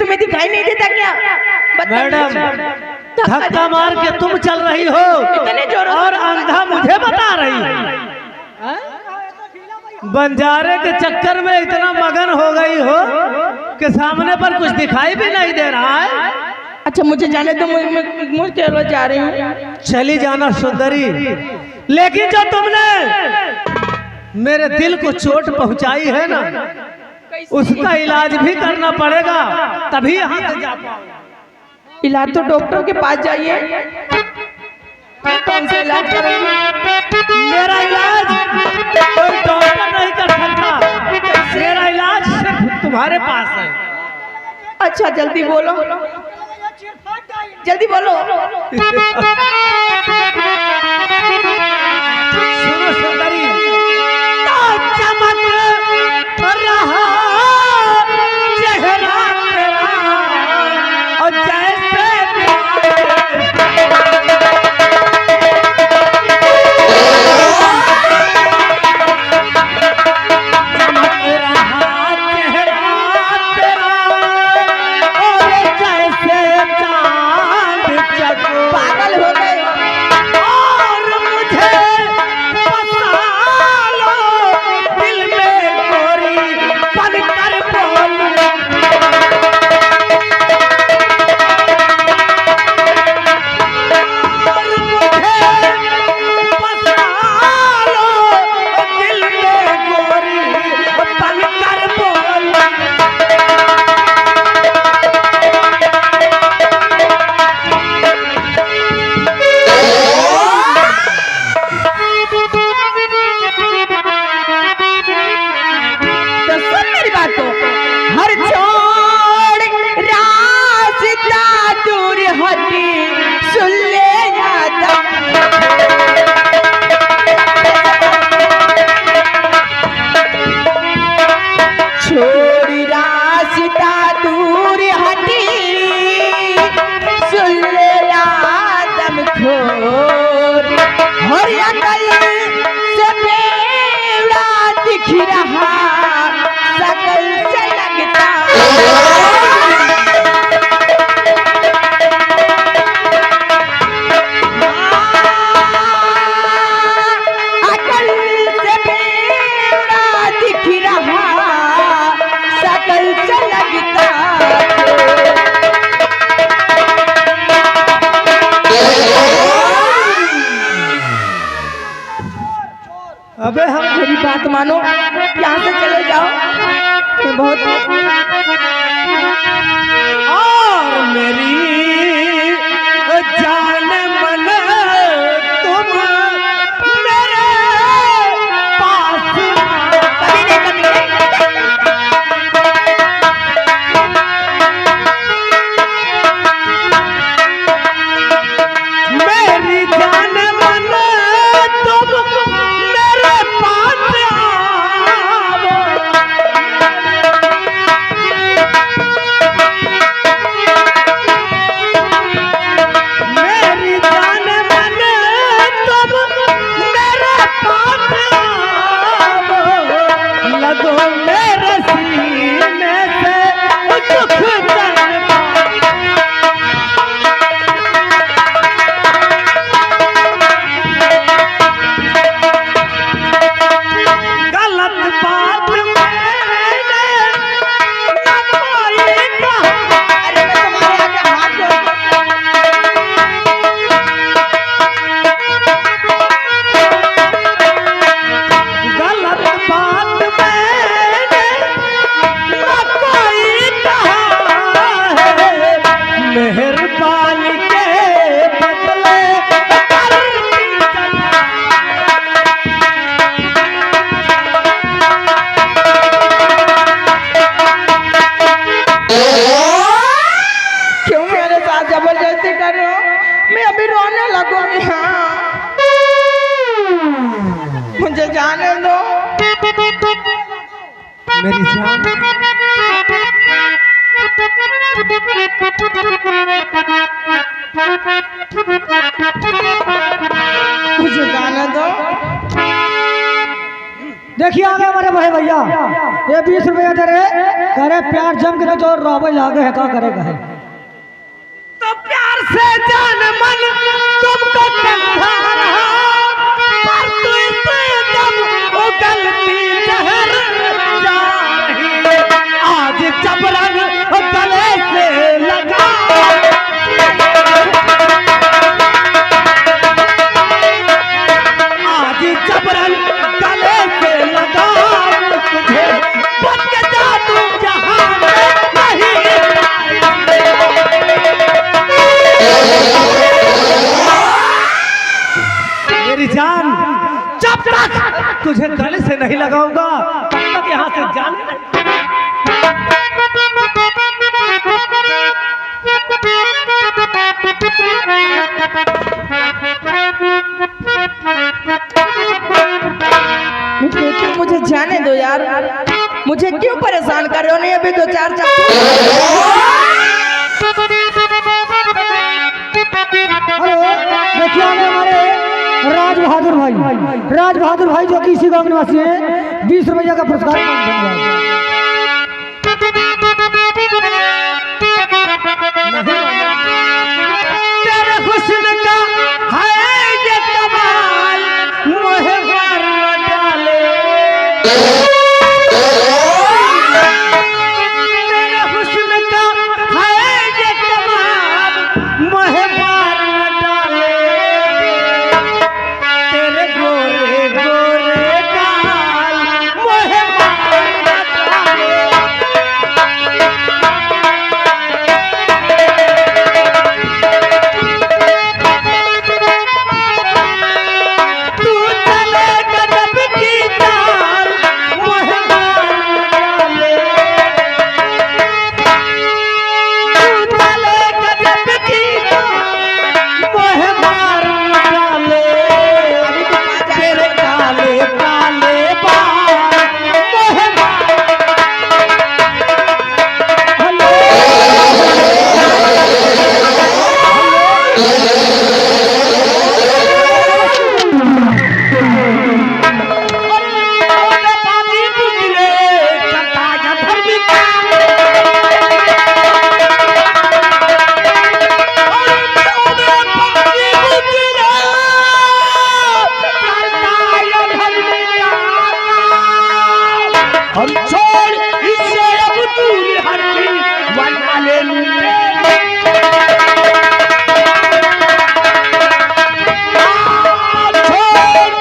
तुम्हें दिखाई नहीं देता क्या? मैडम, धक्का मार के तुम चल रही हो इतने जोरों और अंधा मुझे बता रही है। बंजारे के चक्कर में इतना मगन हो गई हो कि सामने पर कुछ दिखाई भी नहीं दे रहा है। अच्छा मुझे जाने दो, मुझे जा रही हूँ। चली जाना सुंदरी, लेकिन जो तुमने मेरे दिल को चोट पहुंचाई है ना, उसका इलाज भी करना पड़ेगा, तभी यहाँ से जा पाऊंगा। इलाज तो डॉक्टर के पास जाइए, कौन सा इलाज करेंगे? मेरा इलाज कोई डॉक्टर नहीं कर सकता, मेरा इलाज सिर्फ तुम्हारे पास है। अच्छा जल्दी बोलो, जल्दी बोलो। सुनो सुंदरी, तो चमक रहा चेहरा तेरा और जैसे पागल हो गए। और मुझे बसा लो दिल में गोरी, पल कर बोलूं। और मुझे बसा लो दिल में गोरी, पल कर बोलूं। हर छोड़ रास्ता दूर हटी, सुन ले यादा। छोड़ रास्ता दूर हटी, सुन ले यादम खोर। हर अकल से बेड़ा दिख रहा, सकल से लगता। अकल से बेड़ा दिख रहा, सकल से लगता। अबे हम मेरी बात मानो, यहाँ से चले जाओ। मैं बहुत और मेरी जान मन तुम मेरे पास कभी नहीं, कभी नहीं। मेरी जान मन तुम मेरे पास आओ। मेरी जान मन तुम मेरे पास आओ। लगो मेरे सीने से दुख दर्द गलत बात मैंने न कोई कहा। अरे मैं तुम्हारे आगे हाथ जोड़ती गलत बात मैंने न कोई कहा है। मेहरबानी के बदले करती चला। क्यों मेरे साथ जबरदस्ती कर रहे हो? मैं अभी रोने लगूंगी। हाँ मुझे जाने दो। मेरी जान, मुझे जाने दो। देखिए आगे हमारे बड़े भैया ये 20 रुपया दे रहे करे प्यार जम के तो रोबे लागे है का करेगा है तो प्यार से जान मन तुमको कंधा रहा पर तू इसे जब उगलती जहर जा रही आज जबरन गले से लगा आज जबरन गले से लगा तुझे बच के जा तू जहां नहीं मेरी जान जब तक तुझे गले से नहीं लगाऊंगा तब तक यहाँ से जान मुझे जाने दो यार, मुझे क्यों परेशान कर रहे हो? नहीं अभी तो 4 हेलो देखिए आगे हमारे राज बहादुर भाई जो कि इसी गांव निवासी है 20 रुपया का पुरस्कार तेरे हुस्न का है ये कमाल मोहे मार न डाले तेरे हुस्न का है ये कमाल मोहे मार न डाले तेरे गोरे गोरे गाल मोहे मार न डाले तू चले गजब की चाल मोहे मार न डाले तू चले गजब की चाल मोहे मार न डाले तेरे काले काले बाल मोहे मार पानी बुझले करता या धर्मी का हम छोड़ इससे अब दूर हटके बना ले छोड़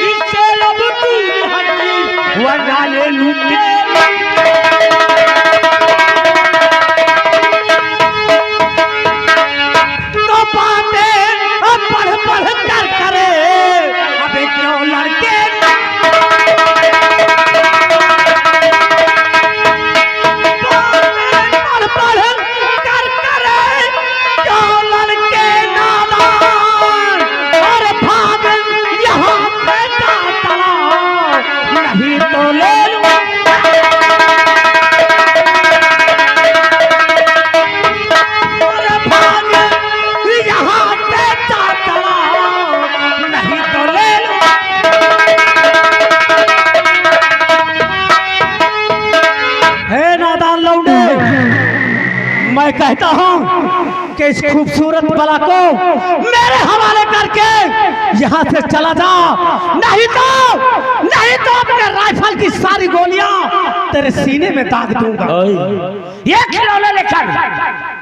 इससे अब दूर हटके बना ले लूटे तो बातें पढ़ पढ़ कर करे अबे क्यों लड़के पढ़ पढ़ कर करे क्यों लड़के नादान और भाग यहाँ पे जा चला नहीं तो ले लूं और भाग यहाँ पे जा चला नहीं तो ले लूं हे नादान लौंडे मैं कहता हूँ कि इस खूबसूरत बला को मेरे हवाले करके यहाँ से चला जा नहीं तो अपने राइफल की सारी गोलियां तेरे सीने में दाग दूंगा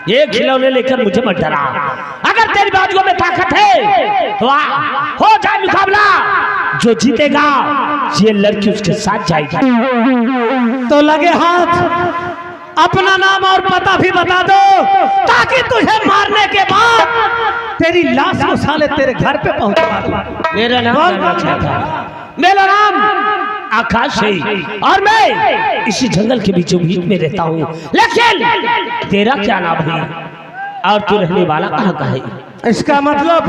ये खिलौने लेकर मुझे मत डरा अगर तेरी बाजुओं में ताकत है तो आ हो जाए मुकाबला जो जीतेगा ये लड़की उसके साथ जाएगी तो लगे हाथ अपना नाम और पता भी बता दो ताकि तुझे मारने के बाद तेरी लाश को साले तेरे घर पे पहुंचा दूं। मेरा नाम आकाश है और मैं इसी जंगल के बीचों बीच में रहता हूँ लेकिन तेरा क्या नाम है और तू रहने वाला कहाँ का है? इसका मतलब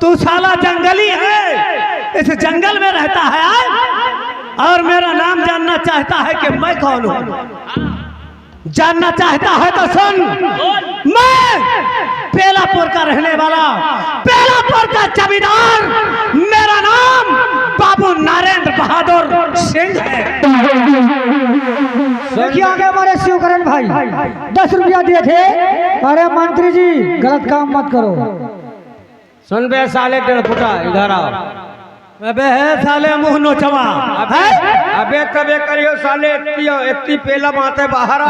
तू साला जंगली है इस जंगल में रहता है और मेरा नाम जानना चाहता है कि मैं कौन हूँ जानना चाहता है तो सुन मैं बेलापुर का रहने वाला बेलापुर का जमींदार मेरा नाम बाबू नरेंद्र बहादुर भाई 10 रुपया दिए थे। अरे मंत्री जी गलत काम मत करो। सुन बे साले 1.5 फुटा इधर आओ। अबे है साले मुंह नोचवा। अबे कबे करियो साले इतनी पेला माते बाहर आ।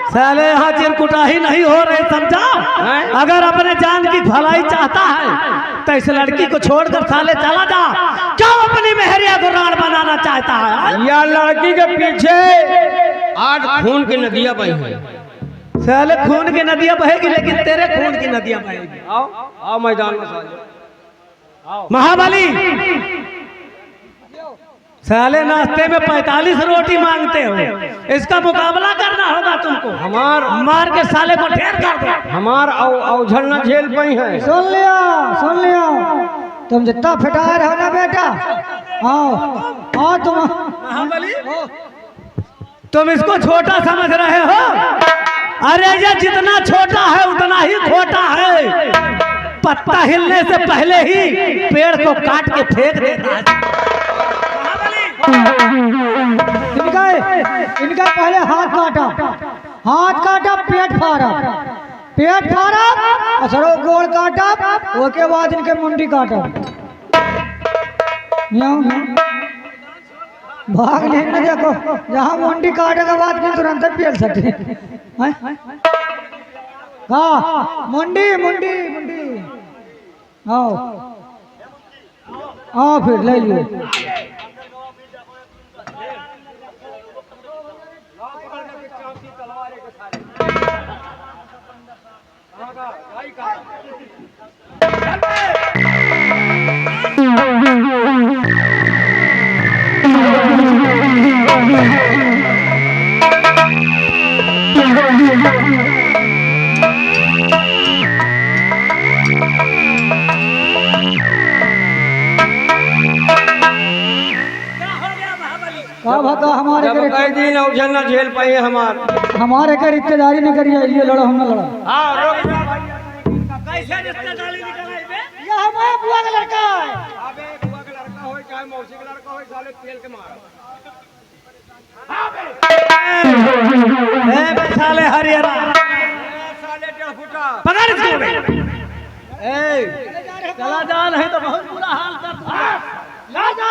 साले यहाँ चिरकुटाही नहीं हो रही, समझा? अगर अपने जान की भलाई चाहता है तो इस लड़की को छोड़कर साले चला जा। क्यों अपनी मेहरिया को राण बनाना चाहता है? या लड़की के पीछे आज खून की नदियां बही हैं। साले खून की नदियां बहेगी, लेकिन तेरे खून की नदियां बहेगी। आओ आओ मैदान में साले। महाबली साले नाश्ते में 45 रोटी मांगते हो, इसका मुकाबला करना होगा तुमको। हमार मार के साले को ढेर कर दो। हमार औझल न झेल पाई है। सुन लिया तुम जितना फिटार हो ना बेटा। आओ तुम। महाबली तुम इसको छोटा समझ रहे हो? अरे ये जितना छोटा है उतना ही खोटा है। पत्ता हिलने से पहले ही पेड़ को काट के फेंक देता है। इनका पहले हाथ काटा, पेट फाड़ा असरो गोड़ काटा, उसके बाद इनके मुंडी काटा। भाग नहीं ना, देखो जहाँ मुंडी काटे के बाद की तुरंत पेल सकते। हाँ मुंडी आओ फिर ले लियो। हमारे जब कई दिन औझल न झेल पाई है हमारे के रिश्तेदारी नहीं करिए, ये लड़ो हम न लड़ो। कैसे रिश्तेदारी निकलाई बे? ये हमारे बुआ का लड़का है। अबे बुआ का लड़का हो चाहे मौसी का लड़का हो, साले पेल के मारो। साले हरियाणा साले 1.5 फुटा पकड़ इसको बे। चला जा नहीं तो बहुत बुरा हाल कर दूंगा। ला जा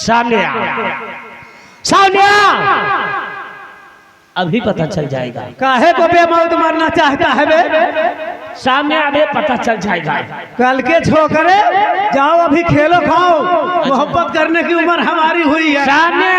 सामने अभी पता चल जाएगा। काहे को बेमौत मरना चाहता है बे? सामने अभी पता चल जाएगा। कल के छोकरे जाओ अभी खेलो खाओ, मोहब्बत करने की उम्र हमारी हुई है। सामने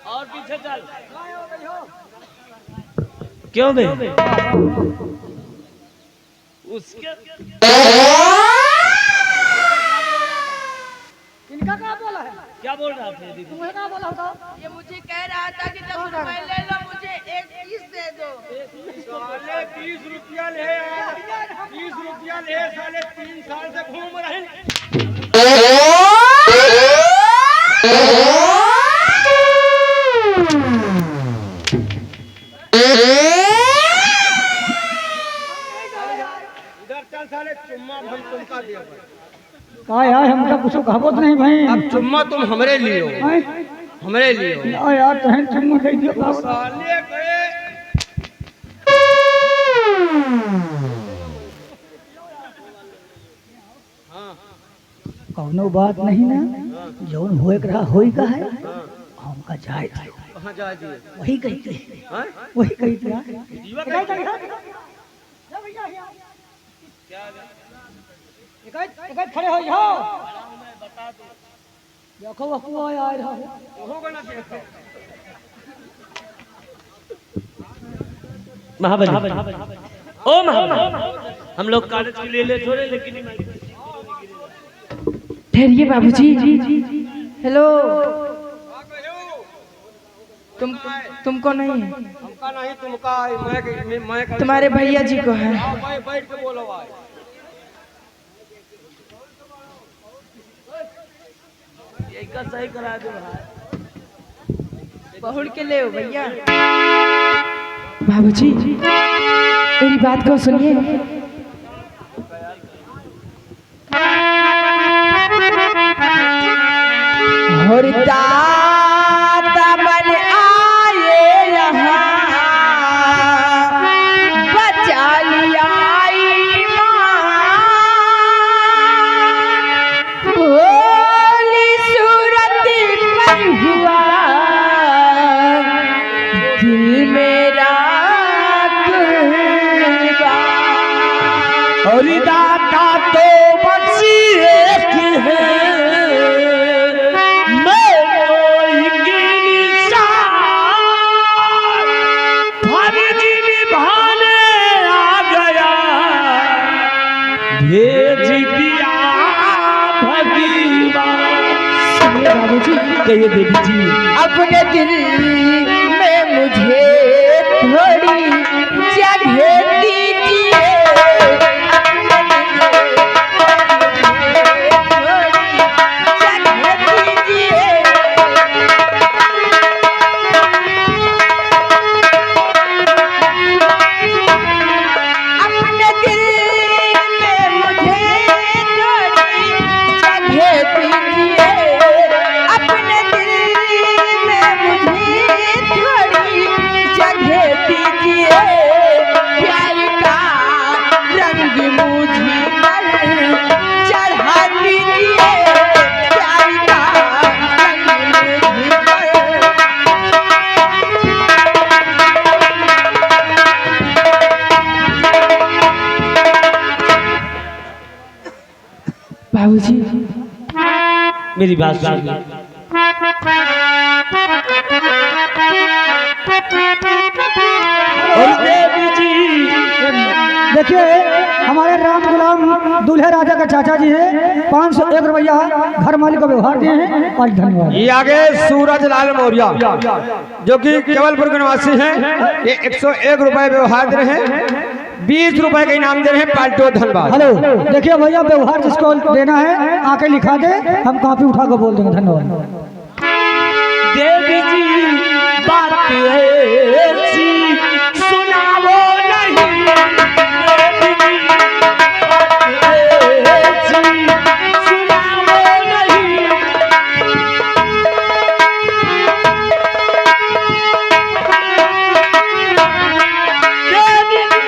और पीछे चल। क्यों बे? उसके इनका क्या बोला है? क्या बोल रहा था दीदी? तुम्हें क्या बोला था? ये मुझे कह रहा था कि 10 रुपए ले लो, मुझे एक पीस दे दो। साले 20 रुपया ले, 20 रुपया ले, साले 3 साल से घूम रहे हैं। हम तुमका दिया का यार हमका कुछ कहबो तो नहीं भाई। अब चुम्मा तुम हमरे लिए हो, हैं? हमरे लिए हो। ना यार तहन चुम्मा दे दियो का। साले के कौनो बात नहीं ना, जौन होए के रहा होई का है, हमका जाए था कहाँ जा दिए? वही कहते हाँ? वही कहते हैं। जीवा का एक खड़े हो जाओ, देखो वो आ रहा है। होगा ना देखो। महाबली ओ महाबली, हम लोग कागज के लिए ले छोड़े लेकिन नहीं मांगे। ठहरिए बाबूजी। हेलो, हाँ, कहो। तुमको नहीं है, हमका नहीं तुमका है, मैं तुम्हारे भैया जी को है। आओ भाई बैठ के बोलो भाई। यही का सही करा दो भाई। बहुड़ के ले भैया। बाबूजी मेरी बात को सुनिए। दाता बन आए यहाँ, बचा लिया भोली सूरत पर हुआ दिल मेरा कुर्बान। और दाता तो बस एक है, मैं कोई इंसान फर्ज निभाने आ गया, भेज दिया भगवान। बाबूजी कहिए देवी जी। अपने दिल में मुझे थोड़ी जगह दीजिए, अपने दिल में थोड़ी जगह दीजिए। अपने दिल में मुझे थोड़ी जगह दीजिए, अपने दिल में मुझे थोड़ी जगह दीजिए। प्यार का रंग मुझे पर चढ़ा दीजिए, प्यार का रंग मुझे पर। बाबूजी मेरी बात सुनिए। और देवी जी देखिए हमारे राम गुलाम दूल्हे राजा का चाचा जी हैं, 501 रुपया घर मालिक को व्यवहार दिए हैं। और धन्यवाद। ये आगे सूरज लाल मौर्य जो कि केवलपुर के निवासी हैं, ये 101 रुपए व्यवहार दे रहे हैं, 20 रुपए का इनाम दे रहे हैं। पाल्टो धनबाद। हेलो देखिए भैया, व्यवहार जिसको देना है आके लिखा दे, हम कॉपी उठा कर बोल देंगे। धन्यवाद। देवी जी बात ऐसी सुनाओ नहीं, देवी जी बात ऐसी सुनाओ नहीं। देवी जी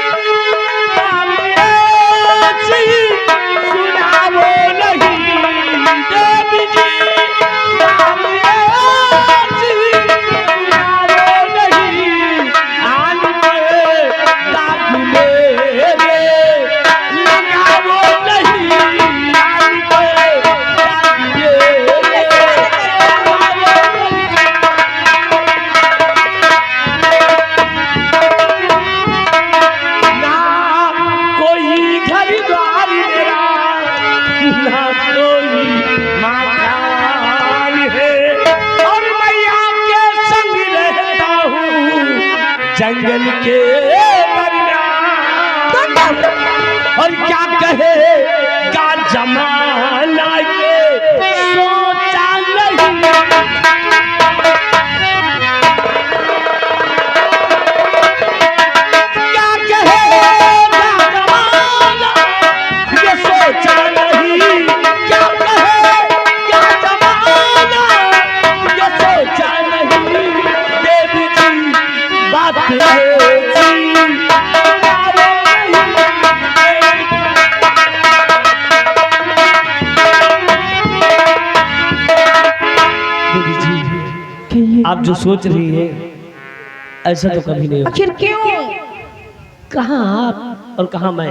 बात ऐसी सुनाओ नहीं, देवी जी बात ऐसी सुनाओ नहीं। आन में दाग मेरे लगाओ नहीं, आन में दाग मेरे लगाओ नहीं। ना कोई घर द्वार मेरा, ना कोई मकान है, और मैया के संग रहता हूँ जंगल के दरमियान। और क्या कहेगा जमाना ये सोचा नहीं। क्या कहेगा जमाना ये सोचा आप जो सोच रही है ऐसा तो कभी नहीं होगा। आखिर क्यों? कहाँ आप और कहाँ मैं,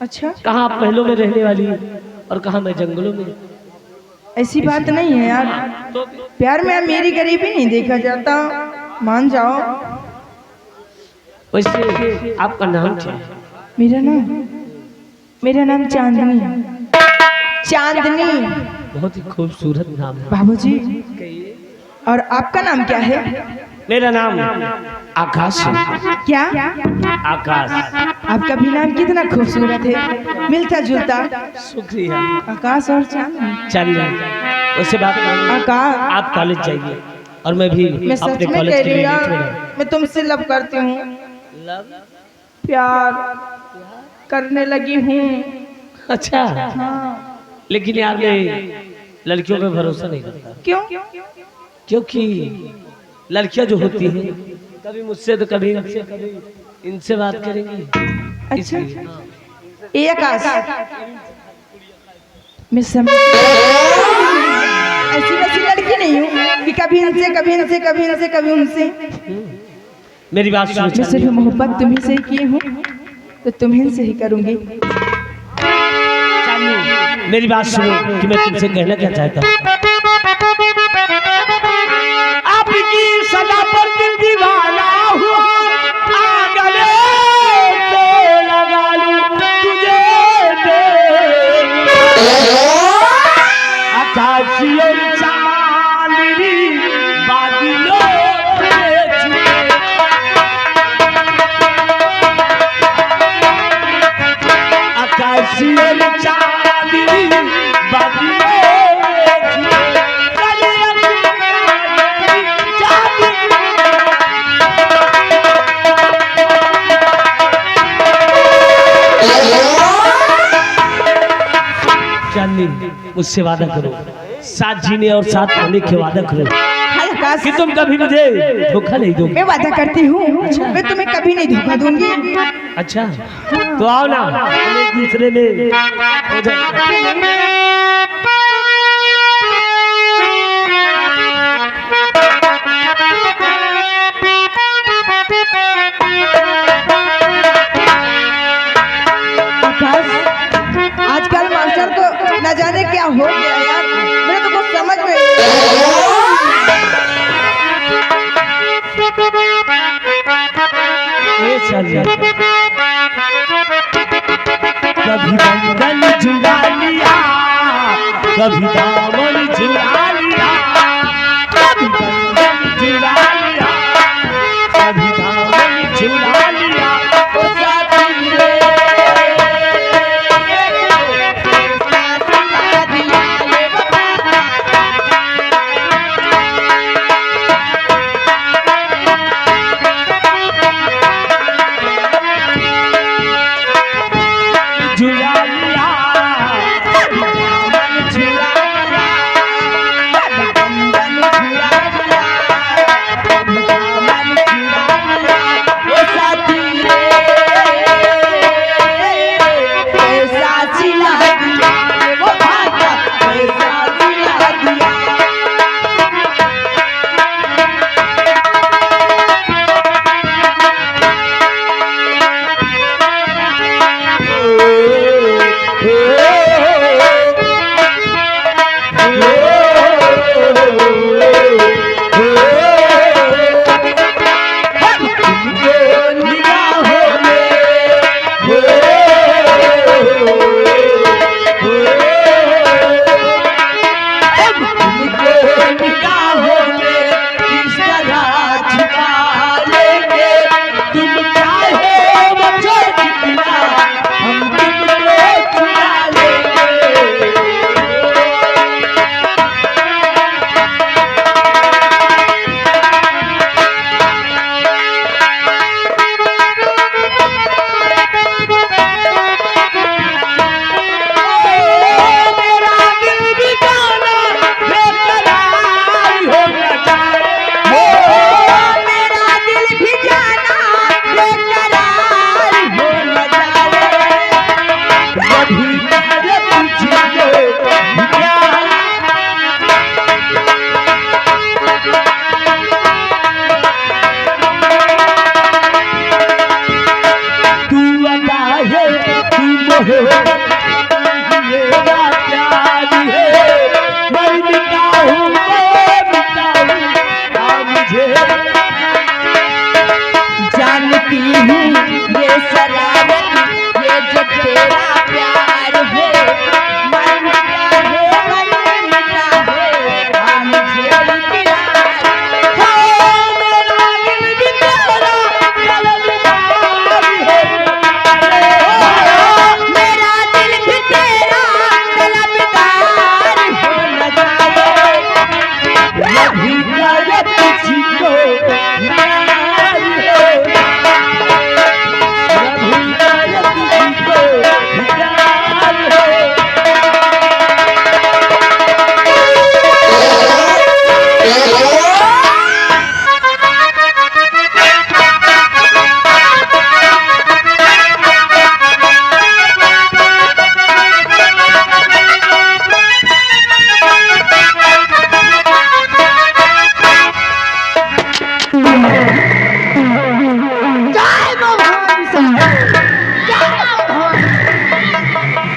अच्छा, कहाँ आप महलों में रहने वाली और कहाँ मैं जंगलों में। ऐसी बात नहीं है यार, प्यार में मेरी गरीबी नहीं देखा जाता, मान जाओ। वैसे आपका नाम क्या है? मेरा नाम चांदनी है। चांदनी। बहुत ही खूबसूरत नाम है बाबूजी। और आपका नाम क्या है? मेरा नाम आकाश है। क्या? आकाश। आपका भी नाम कितना खूबसूरत है, मिलता जुलता। शुक्रिया। आकाश और चांदनी। चलिए उससे बात करेंगे। आकाश, आप कॉलेज जाइए और मैं भी मैं सच अपने में कॉलेज कह के रही लिए हूँ निकल यार, रहा मैं तुमसे लव करती हूँ, प्यार करने लगी हूँ। हूँ। अच्छा, हाँ। लेकिन यार मैं लड़कियों पे भरोसा नहीं करता, क्यों? क्योंकि लड़कियां जो होती हैं कभी मुझसे तो कभी इनसे, कभी इनसे बात करेंगी। अच्छा, इसलिए ये आकाश, मैं समझ ऐसी वैसी लड़की नहीं हूँ कि कभी इनसे कभी इनसे कभी इनसे कभी उनसे। मेरी बात सुनो। मैं सिर्फ मोहब्बत तुम्ही से ही की हूँ तो तुम्हें से ही करूँगी। चांदनी, मेरी बात सुनो कि मैं तुमसे कहना क्या चाहता हूँ। आपकी सदा पर दिल दीवाना हुआ, आगले से लगा लूं तुझे आकाशी और चांदनी बादलों में छुपे, आकाशी और चांदनी बादलों में छुपे, चांदनी मुझसे वादा करो, साथ जीने और साथ रहने के वादा करो हाय आकाश, कि तुम कभी मुझे धोखा नहीं दोगे। मैं वादा करती हूँ मैं तुम्हें कभी नहीं धोखा दूंगी। अच्छा तो आओ ना, हम एक दूसरे में हो जाए। आकाश, आजकल मास्टर को न जाने क्या हो गया यार, मेरे तो कुछ समझ में ये चलिए कभी बंधन जुड़ा लिया, कभी दामन जुड़ा लिया, कभी बंधन जुड़ा लिया, कभी दामन जुड़ा लिया, ओ साथी रे। जुड़ा लिया, दामन जुड़ा लिया, बंधन जुड़ा लिया,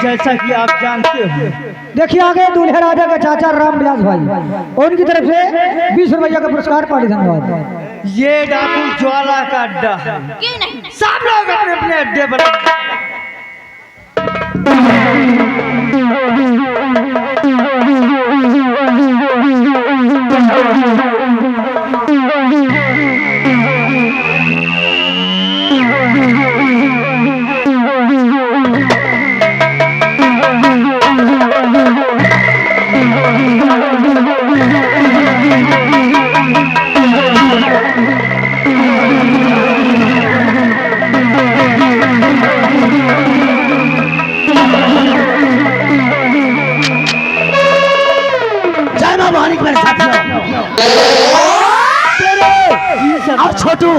जैसा कि आप जानते हो। देखिए आगे दूल्हे राजा के चाचा राम विलास भाई, उनकी तरफ से 20 रुपया का पुरस्कार पार्टी। धन्यवाद। ये डाकू ज्वाला का अड्डा है, सब लोग अपने अपने अड्डे पर। और छोटू,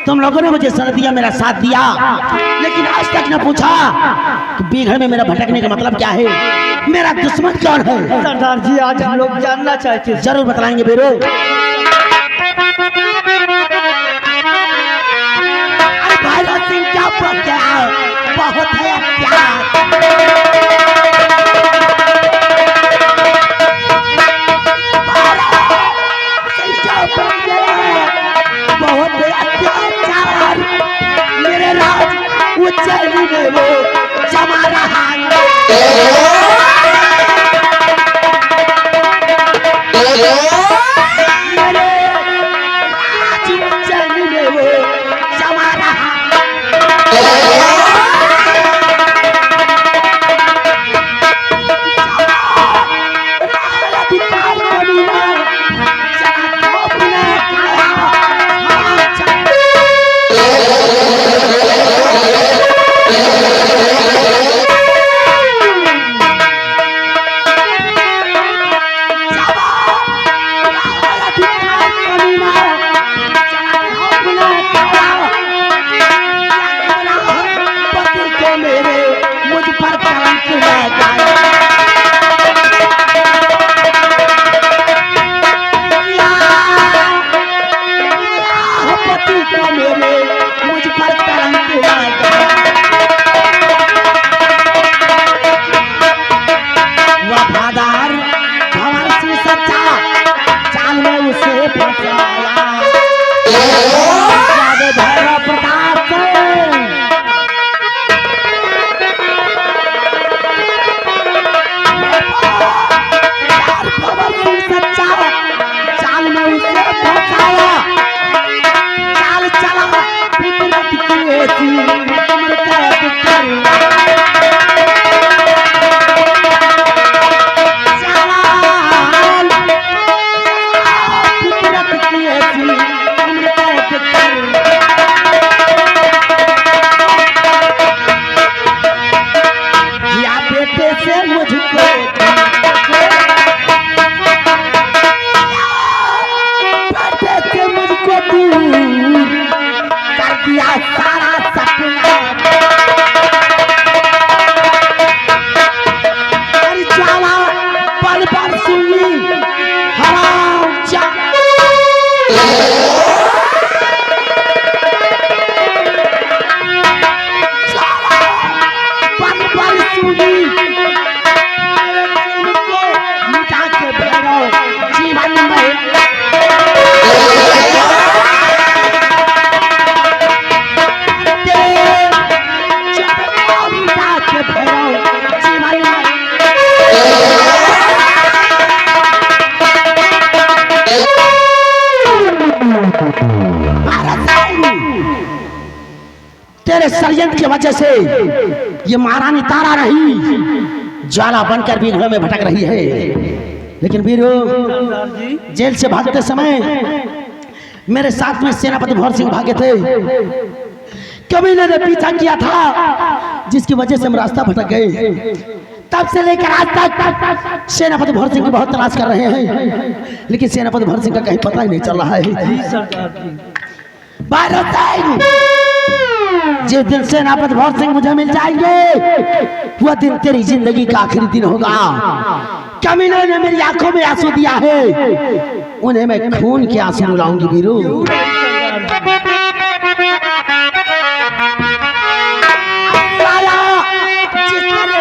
तुम लोगों ने मुझे सर दिया, मेरा साथ दिया, लेकिन आज तक न पूछा कि बीघड़ में मेरा भटकने का मतलब क्या है, मेरा दुश्मन कौन है। सरदार जी आज हम लोग जानना चाहते हैं। जरूर बतलाएंगे बेरो। अरे भाई सिंह क्या बहुत है प्यार। बहुत अत्याचार मेरे राज उज्जैनी में वो जमा रहा है। मेरे राज उज्जैनी में वो जमा रहा तेरे षड्यंत्र की वजह से ये महारानी तारा नहीं ज्वाला बनकर बीघड़ों में भटक रही है। लेकिन वीरो, जेल से भागते समय मेरे साथ में सेनापति भौर सिंह भागे थे। कमीने ने पीछा किया था जिसकी वजह से हम रास्ता भटक गए। तब से लेकर आज तक सेनापति भौर सिंह की बहुत तलाश कर रहे हैं, लेकिन सेनापति भौर सिंह का कहीं पता ही नहीं चल रहा है। जिस दिन सेनापति भौर सिंह मुझे मिल जाएंगे वह दिन तेरी जिंदगी का आखिरी दिन होगा। कमीने ने मेरी आंखों में आंसू दिया है, उन्हें मैं खून के आंसू रुलाऊंगी वीरू। जिस तरह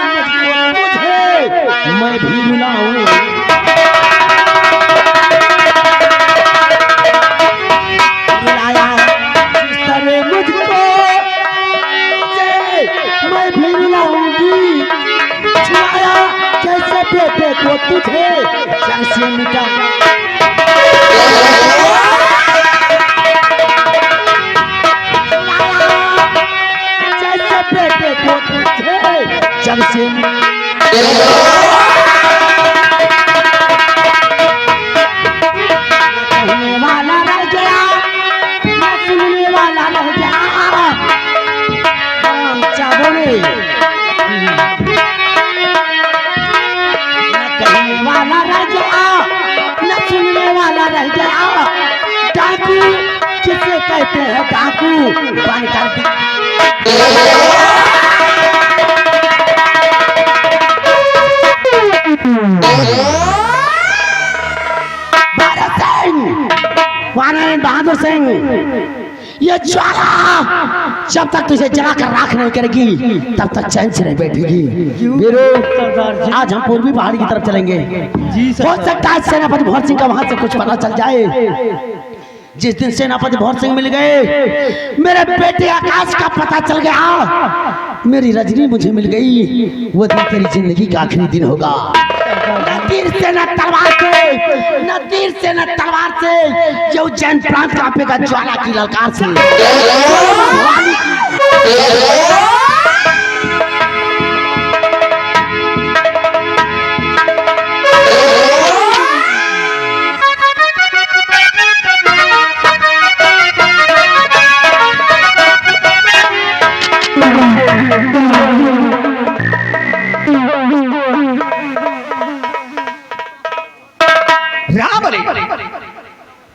कैसे मिटा जैसे बेटे को तुझे जब से कहने वाला रह गया न सुनने वाला रह गया हम चाबोने न कहने वाला रह गया न सुनने वाला रह गया डाकू किसे कहते हैं डाकू बनकर बहादुर सिंह ये ज्वाला जब तक तुझे जला कर राख नहीं करेगी तब तक चैन से नहीं बैठेगी। वीरो आज हम पूर्वी पहाड़ी की तरफ चलेंगे। हो सकता है सेनापति भौर सिंह का वहां से कुछ पता चल जाए। जिस दिन सेनापति भौर सिंह मिल गए मेरे बेटे आकाश का पता चल गया, मेरी रजनी मुझे मिल गई, वो दिन तेरी जिंदगी का आखिरी दिन होगा। न तीर से न तलवार से, न तीर से न तलवार से, ये उज्जैन प्रांत कांपेगा ज्वाला की ललकार से।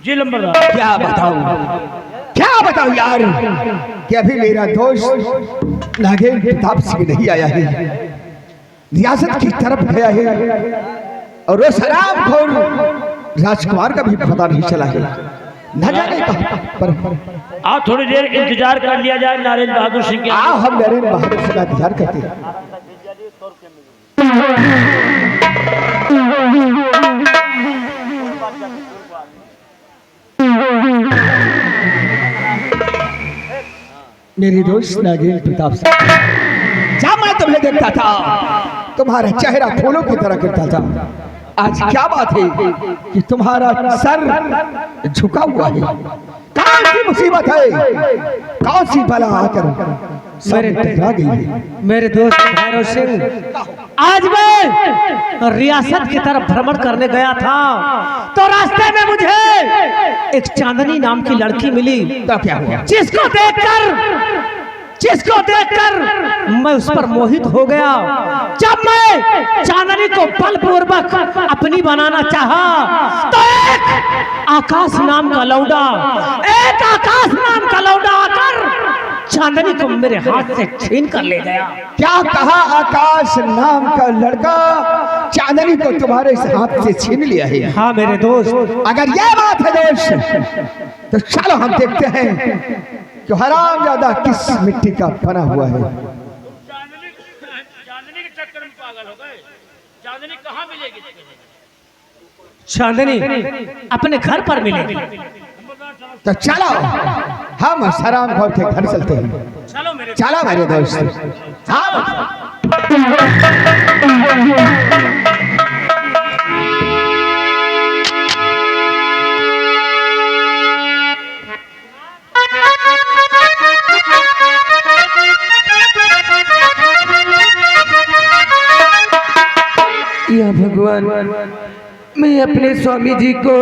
जी लंबरदार, क्या बताऊं यार कि अभी मेरा दोस्त नागेंद्र प्रताप सिंह नहीं आया है, रियासत की तरफ गया है और वो शराब खोर राजकुमार का भी पता नहीं चला है, न जाने कहां पर। आप थोड़ी देर इंतजार कर लिया जाए नरेंद्र बहादुर सिंह के। हम नरेंद्र बहादुर सिंह का इंतजार करते हैं। मेरी दोस्त नागेंद्र प्रताप सिंह, जब मैं तुम्हें देखता था तुम्हारा चेहरा फूलों की तरह गिरता था। आज क्या बात है कि तुम्हारा सर झुका हुआ है? कौन सी मुसीबत है, कौन सी बला आकर मेरे टकरा गई है? मेरे दोस्त भैरव सिंह, आज मैं रियासत की तरफ भ्रमण करने गया था तो रास्ते में मुझे एक चांदनी नाम की लड़की मिली। तो क्या हुआ? जिसको देखकर मैं उस पर मोहित हो गया। जब मैं चांदनी को बलपूर्वक अपनी बनाना चाहा तो एक आकाश नाम का लौंडा आकर चांदनी को मेरे हाथ से छीन कर ले गया। क्या कहा? आकाश नाम का लड़का चांदनी को तुम्हारे हाथ से छीन लिया है? हाँ मेरे दोस्त। अगर यह बात है दोस्त तो चलो हम देखते हैं कि हरामजादा किस मिट्टी का बना हुआ है। चांदनी के चक्कर में पागल हो गए। चांदनी कहाँ मिलेगी? चांदनी अपने घर पर मिलेगी। तो चलो हम सराम भाव के घर चलते हैं। चलो मेरे दोस्त। हाँ या भगवान, मैं अपने स्वामी जी को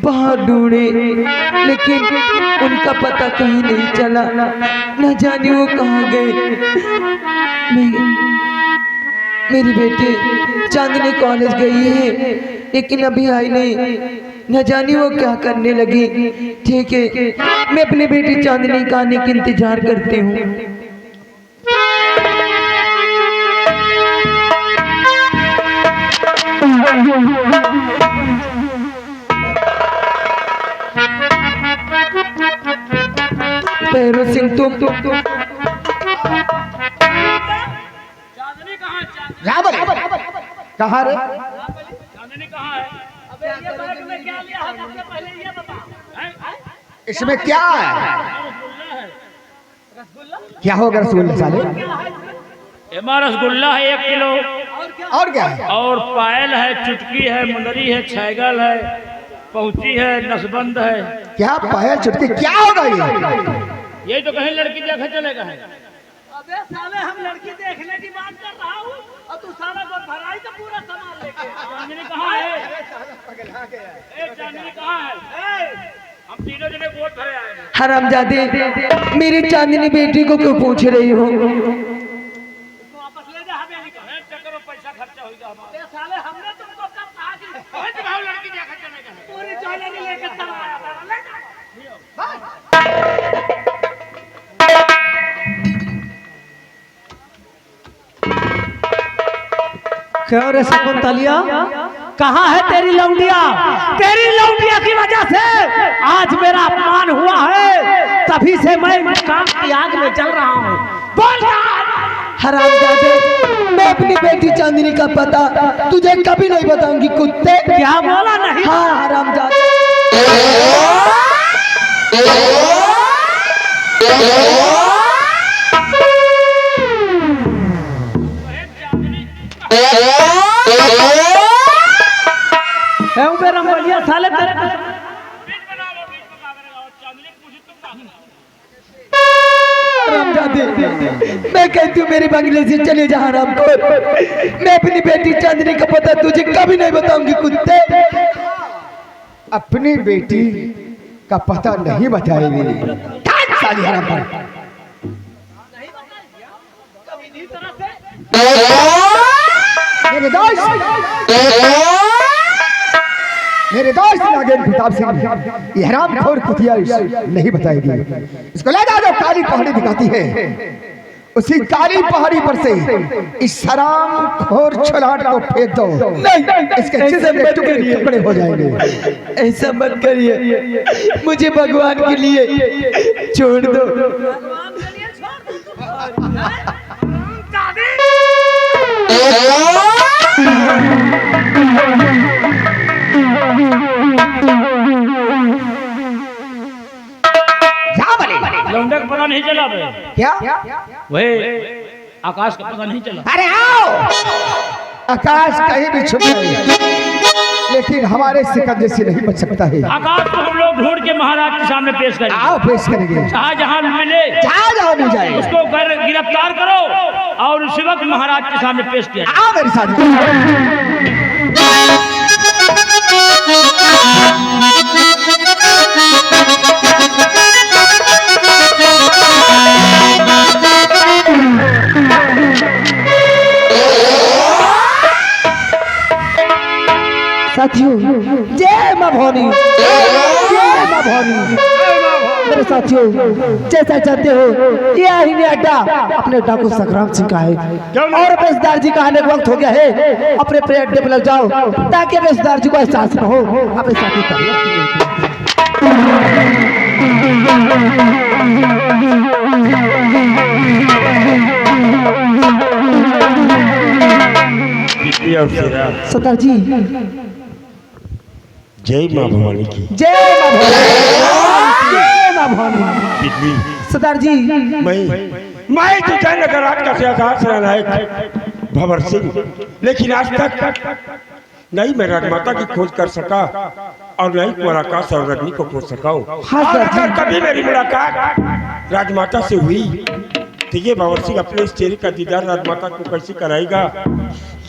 बहुत ढूंढे लेकिन उनका पता कहीं नहीं चला, न जाने वो कहाँ गए। मेरी बेटी चांदनी कॉलेज गई है लेकिन अभी आई नहीं, न जाने वो क्या करने लगी। ठीक है, मैं अपनी बेटी चांदनी का आने का इंतजार करती हूँ। भैरव सिंह तुम कहाँ रे? इसमें क्या है? क्या होगा रसगुल्ला साले? रसगुल्ला है 1 किलो। और क्या है? और पायल है, चुटकी है, मुंदरी है, छैगल है, पहुंची है, नसबंद है। क्या पायल चुटकी क्या होगा ये? यही तो कहीं लड़की देखा चलेगा है। अबे साले हम लड़की देखने की बात कर रहा हूँ और तू साला को भराई का पूरा सामान लेके चांदनी कहाँ है? ए, चांदनी कहाँ है? हम तीनों जने वोट भरे आए हैं। हरामजादे, मेरी चांदनी बेटी को क्यों पूछ रही हो? वापस ले जा, हमें नहीं चक्कर में पैसा खर्चा होगा हमारा। साले हमने तुमको कब कहा कि लड़की देखा चलेगा है। पूरी ज्वेलरी लेके चला आया था, ले जा। क्यों रे शकुंतलिया, कहाँ है तेरी लौंडिया? तेरी लौंडिया की वजह से आज मेरा अपमान हुआ है, तभी से मैं काम की आग में जल रहा हूँ। बोल हरामजादे, मैं अपनी बेटी चांदनी का पता तुझे कभी नहीं बताऊंगी कुत्ते। क्या बोला नहीं? हाँ हरामजादे। रंगोलिया साले तेरे हरामजादे, मैं कहती हूँ मेरे बंगले से चले जा हरामखोर। मैं अपनी बेटी चांदनी का पता तुझे कभी नहीं बताऊंगी कुत्ते। अपनी बेटी का पता नहीं बताएगी साली हरामखोर। मेरे दोस्त नागेंद्र प्रताप सिंह ये हरामखोर कुतिया नहीं बताएगी। इसको ले जा, जो काली पहाड़ी दिखाती है, उसी काली पहाड़ी पर से इस हरामखोर छलाट को फेंक दो। नहीं, इसके जिस्म के टुकड़े टुकड़े हो जाएंगे। ऐसा मत करिए, मुझे भगवान के लिए छोड़ दो। लौंडे का पता नहीं चला बे। क्या? वही आकाश का पता नहीं चला। अरे आओ, आकाश कहीं भी छुप गए, लेकिन हमारे सिकंदर से नहीं बच सकता है। आकाश को हम लोग ढूंढ के महाराज के सामने पेश करेंगे। आओ पेश करेंगे। जहाँ मिले जहाँ मिल जाए उसको गिरफ्तार करो और उसी वक्त महाराज के सामने पेश किया। आओ मेरे साथ। साथियों, जय मां भवानी, जय मां भवानी। मेरे साथियों, जैसा जानते हो ये आईने अड्डा अपने डाकू संग्राम सिंह का है और बेसदार जी का आने का वक्त हो गया है। अपने प्रे अड्डे पर लग जाओ ताकि बेसदार जी को एहसास न हो। अपने साथी का सरदार जी, जय मां भवानी की। जय मां भवानी, जय मां भवानी। सरदार जी, मैं तो जयनगर राज का सियासत नायक भंवर सिंह, लेकिन आज तक नहीं मैं राजमाता की खोज कर सका और नहीं कुंवराकाश और रजनी को खोज सका हूँ। और अगर कभी मेरी मुलाकात राजमाता से हुई तो ये भंवर सिंह अपने इस चेहरे का दीदार राजमाता को कैसे कराएगा,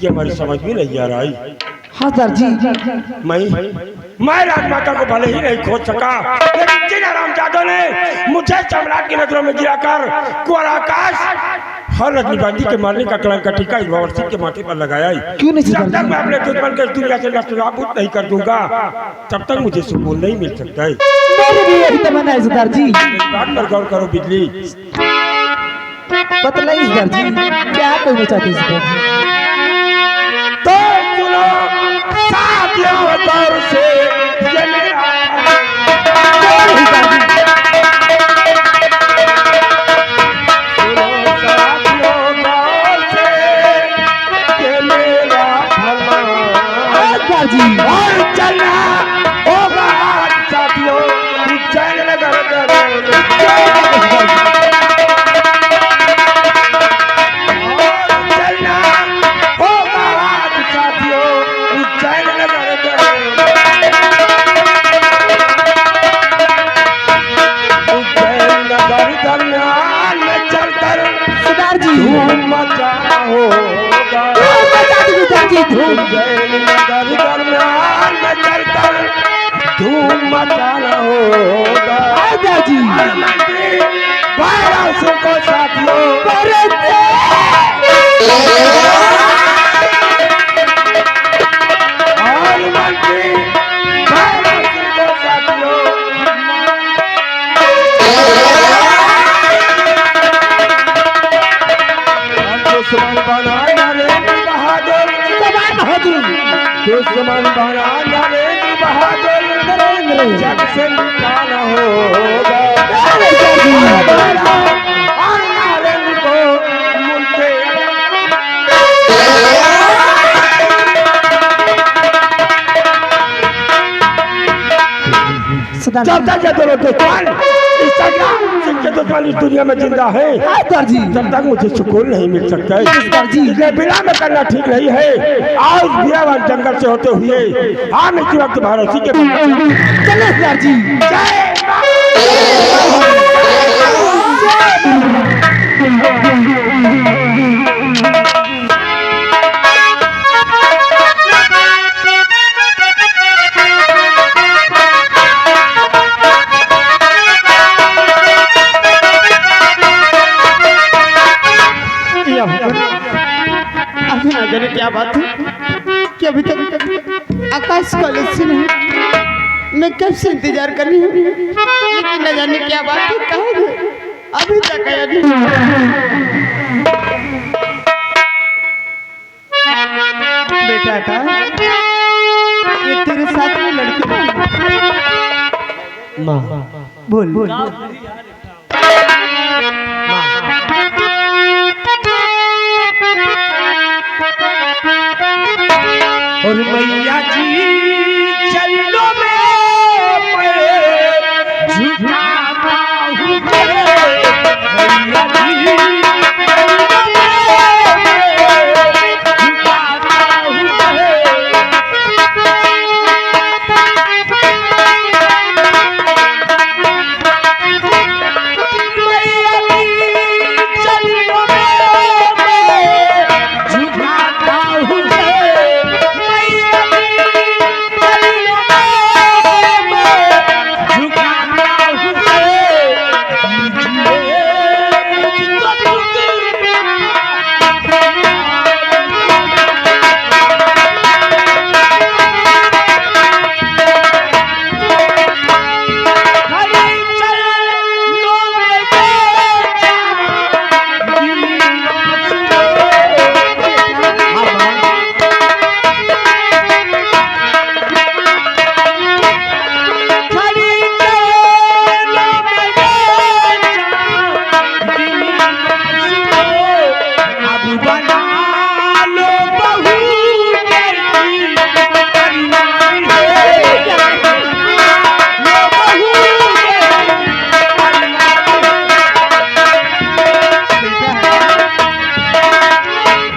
ये हमारी समझ में नहीं आ रहा है। हाँ सर जी, मैं राजमाता को भले ही नहीं खोज सका, लेकिन जिन हरामजादों ने मुझे सम्राट की नजरों में गिराकर कुंवराकाश हर रजनीकांती के मारने का कलंक का टीका इस भंवर सिंह के माथे पर लगाया है। क्यों नहीं जब तक मैं अपने दुश्मन को इस दुनिया से नष्ट नहीं कर दूंगा, तब तक मुझे सुकून नहीं मिल सकता है। मेरी भी यही तमन्ना है सरदार जी। बात पर गौर करो बिजली। बतलाइए सरदार जी, क्या कहना चाहते हैं सरदार जी? तो सुनो साथियों, दौर से ये मेरा और चलना होगा साथियों, जयनगर चलना होगा धूम मचाना होगा, धूम जेल नगर दरमियान में चलकर धूम मचाना होगा। जी मंत्री बारह सौ को साथियों और मंत्री बारह सौ को साथियों दुश्मन बना नरेंद्र बहादुर, दुश्मन बना नरेंद्र बहादुर, जग से मिटाना होगा और नरेंद्र को मुल्के जब तक ये दोनों दुश्मन इस दुश्मन इस दुनिया में जिंदा है जी तब तक मुझे सुकून नहीं मिल सकता है जी इसलिए बिना में करना ठीक नहीं है। आज बियावान जंगल से होते हुए हम इसी वक्त भारती के चले सर जी क्या बात है कि अभी तक आकाश कॉलेज से नहीं, मैं कब से इंतजार कर रही हूँ, लेकिन न जाने क्या बात है, कहाँ गए अभी तक आया नहीं। बेटा का ये तेरे साथ में लड़की माँ बोल बोल और मैया जी चलो मैं झुकाता हूँ मैया जी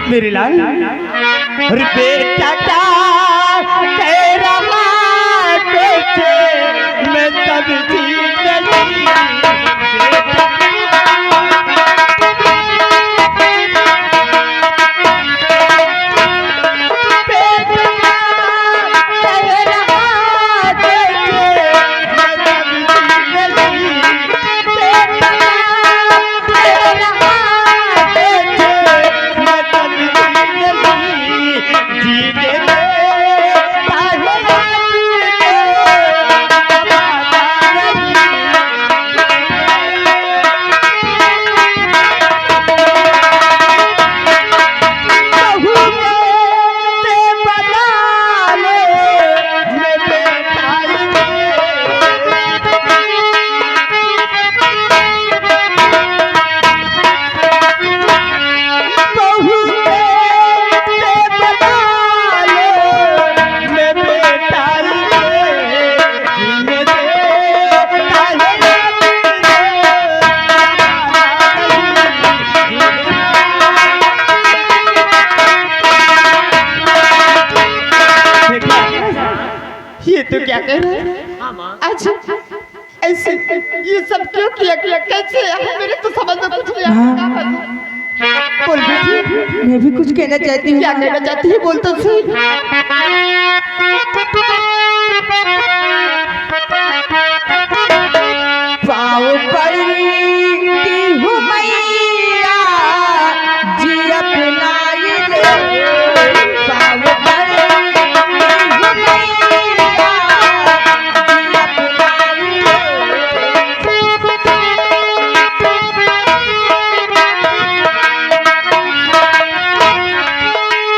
मेरे लाल अरे बेटा का तेरा बेटे मैं तब जीत गई तो क्या कह रहे हैं अच्छा ऐसे ये सब क्यों किया कैसे मेरे तो समझ में कुछ नहीं आता। मैं भी कुछ कहना चाहती हूँ। क्या कहना चाहती है, बोल तो सही। पाँव पड़ती हूँ मैया जी अपनाई ले, पाँव पड़ती हूँ मैया जी अपनाई ले।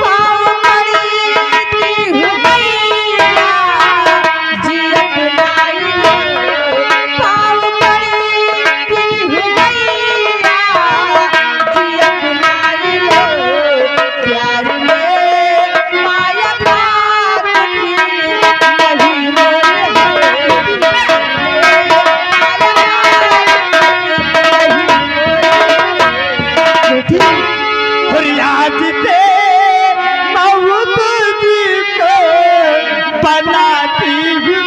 पाँव पड़ती हूँ मैया जी अपनाई ले, पाँव पड़ती हूँ मैया जी अपनाई ले। प्यार में माया बात की नहीं मोल है, याद से मौत जी को बनाती हूँ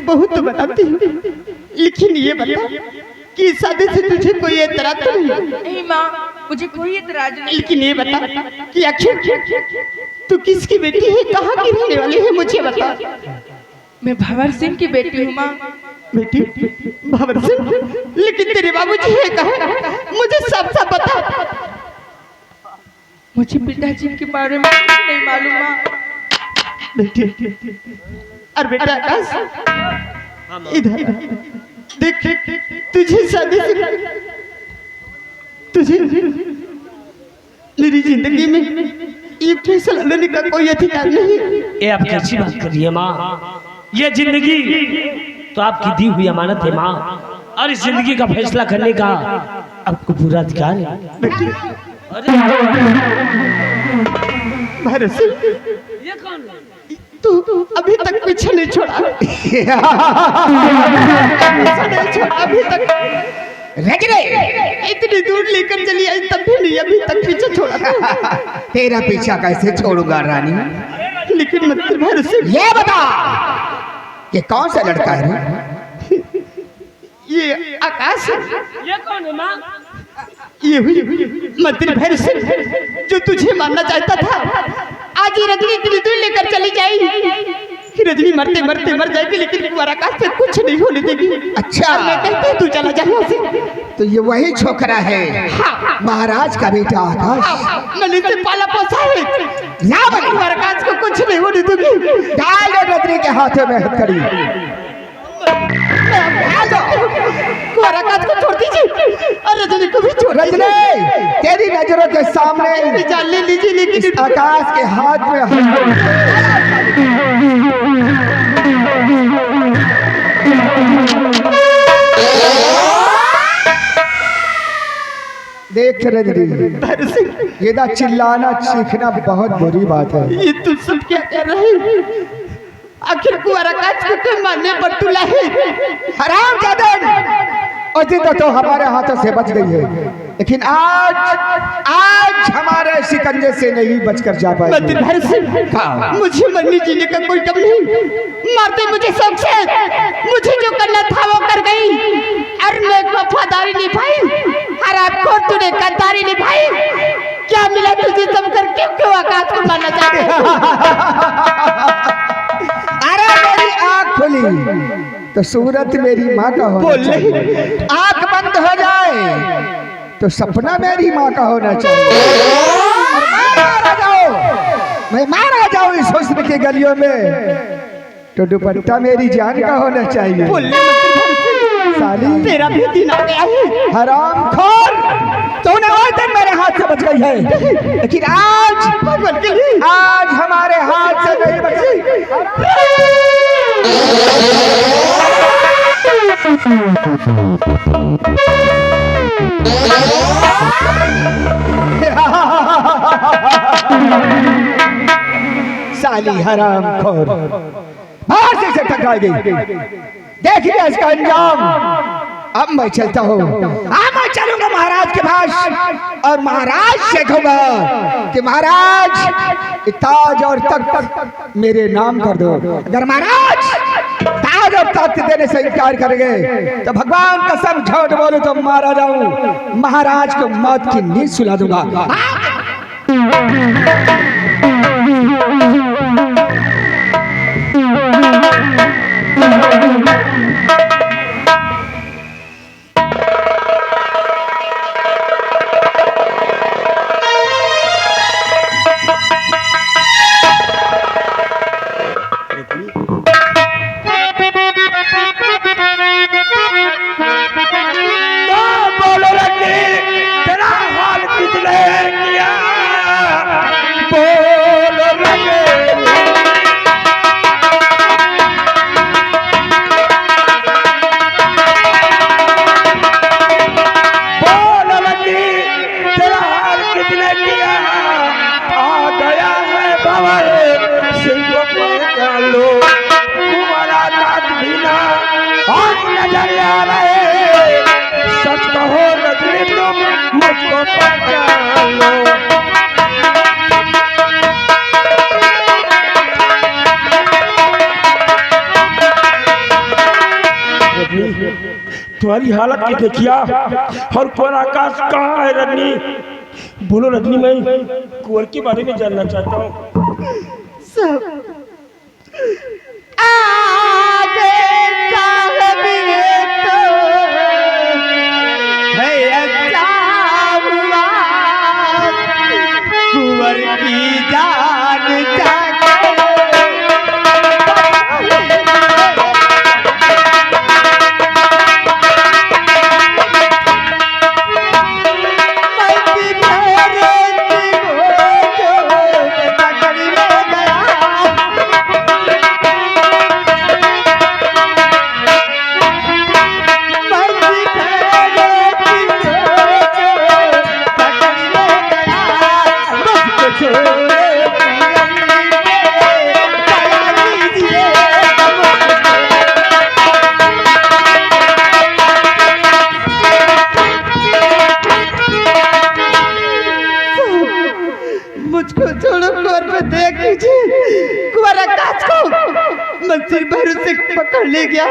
बहुत बताती हूँ, लेकिन ये बता कि शादी से तुझे कोई एतराज तो नहीं? नहीं माँ, मुझे कोई एतराज नहीं। लेकिन ये बता कि आखिर तू किसकी बेटी है, कहाँ की रहने वाली है, मुझे बता। मैं भंवर सिंह की बेटी हूँ माँ। बेटी भंवर सिंह? लेकिन तेरे बाबूजी है कहाँ, मुझे सब सब बता। मुझे पिताजी के बारे में कुछ नहीं मालूम माँ। बेटी और बेटा आकाश, इधर देख, तुझे शादी से तुझे मेरी जिंदगी में ये फैसला लेने का कोई अधिकार नहीं। ये आप कैसी बात कर रही है माँ? ये जिंदगी तो आपकी दी हुई अमानत है माँ, और इस जिंदगी का फैसला करने का आपको पूरा अधिकार है। अरे भंवर सिंह, ये कौन है? तू अभी तक पीछे नहीं छोड़ा, पीछे नहीं छोड़ा अभी तक। इतनी दूर लेकर चली आई तब भी नहीं अभी तक पीछे छोड़ा। तेरा पीछा कैसे छोड़ूंगा रानी? लेकिन मतलब भंवर सिंह, ये बता कि कौन सा लड़का है? ये आकाश है। ये कौन है माँ? ये हुई मंत्री भंवर सिंह जो तुझे मानना चाहता था। आज ही रजनी इतनी दूर लेकर चली जाएगी कि रजनी मरते मरते मर जाएगी, लेकिन तुम्हारा आकाश से कुछ नहीं होने देगी। अच्छा, मैं कहती हूँ तू चला जा यहाँ से। तो ये वही छोकरा है, महाराज का बेटा आकाश। मैंने इसे पाला पोसा है, ना बने, तुम्हारा आकाश को कुछ नहीं होने दूंगी। डाल दो रजनी के हाथों में हथकड़ी। तुम्हारा आकाश को छोड़ दीजिए और रजनी को भी छोड़ दीजिए। रजनी, तेरी नजरों के सामने जान ले लीजिए, लेकिन इस आकाश के हाथ में देख रजनी, ये ना चिल्लाना चीखना बहुत बुरी बात है। ये तू सब क्या कर रहे हैं? आखिर कुंवारा काज को क्यों मारने पर तुला है? हराम जादे, और दिन तो हमारे हाथों से बच गई है, लेकिन आज हमारे शिकंजे से नहीं बचकर जा पाएगी। मुझे मरने जीने का कोई दम नहीं, मारते मुझे सबसे, मुझे जो करना था वो कर गई, और मैं वफादारी निभाई, और आपको तूने गद्दारी निभाई। क्या मिला तुझे सब करके क्यों आकाश को मारना चाहते हो? अरे मेरी आँख खुली तो सूरत मेरी माँ का होना चाहिए। आँख बंद हो जाए तो सपना मेरी माँ का होना चाहिए। मैं मारा जाऊं इस हुस्न की गलियों में तो दुपट्टा मेरी जान का होना चाहिए। साली तेरा भी दिन आ गया है। हरामखोर, तूने वो दिन मेरे हाथ से बच गई है, लेकिन आज हमारे हाथ से नहीं बची। साली हरामखोर बाहर से टकरा गई। देखिए इसका अंजाम। अब मैं चलता हूँ, अब मैं चलूंगा महाराज के पास और महाराज से कहूंगा कि महाराज ताज और तख्त मेरे नाम कर दो। अगर महाराज ताज और तख्त देने से इनकार करेंगे तो भगवान कसम झूठ बोलूं तो मारा जाऊं, महाराज को मौत की नींद सुला दूंगा। तुम्हारी हालत की देखिया और कुंवर आकाश कहाँ है रजनी? बोलो रजनी, मैं कुंवर के बारे में जानना चाहता हूँ। सब कुंवर की जान मंत्री भैरू से पकड़ ले गया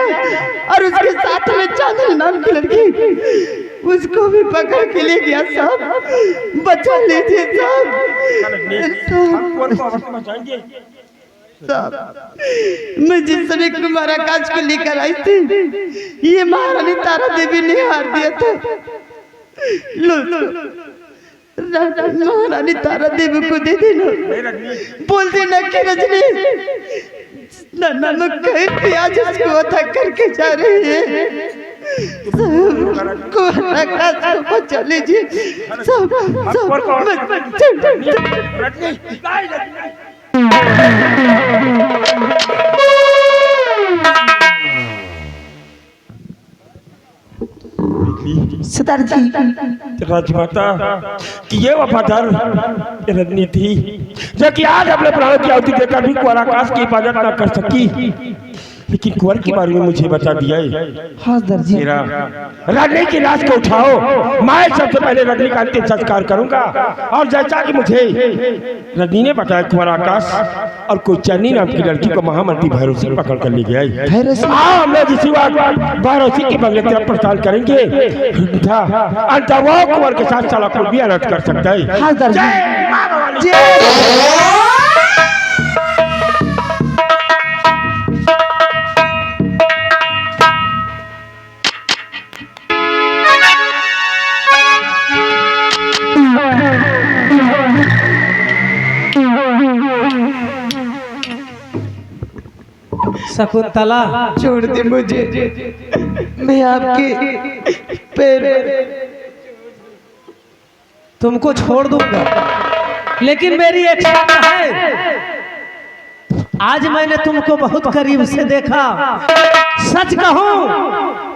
और उसके साथ में चांदनी नाम की लड़की, उसको भी पकड़ के ले गया। साहब बचा लीजिए साहब। मैं जिस समय कुमार आकाश को लेकर आई थी, ये महारानी तारा देवी ने हार दिया था। लो महारानी तारा देवी को दे देना, बोल देना कि रजनी नमक प्याज इसको अथा करके जा रही है। सब बचा लीजिए सब सितार जी राजमाता कि ये वफादार रजनी थी जो कि आज अपने प्राणों की आहुति देकर भी कुंवर आकाश की हिफाजत न कर सकी। लेकिन कुंवर के बारे में मुझे बता दिया है। हाँ दर्जी। तेरा रजनी की लाश को उठाओ, मैं सबसे पहले रजनी का अंतिम संस्कार करूंगा। और जैसा कि मुझे रजनी ने बताया, कुंवर आकाश और कोई चन्नी नाम की लड़की को महामंत्री भैरव सिंह पकड़ कर ले गया है। हम लोग इसी वक्त भैरव सिंह के बंगले तरफ प्रस्थान करेंगे। अंत वो कुंवर के साथ सालापुर भी अनर्थ कर सकता है। हाँ दर्जी। जय माँ भवानी। शकुंतला, छोड़ दे मुझे, मैं आपके पैर तुमको छोड़ दूंगा, लेकिन मेरी एक शर्त है। आज मैंने तुमको बहुत करीब से देखा, सच कहूं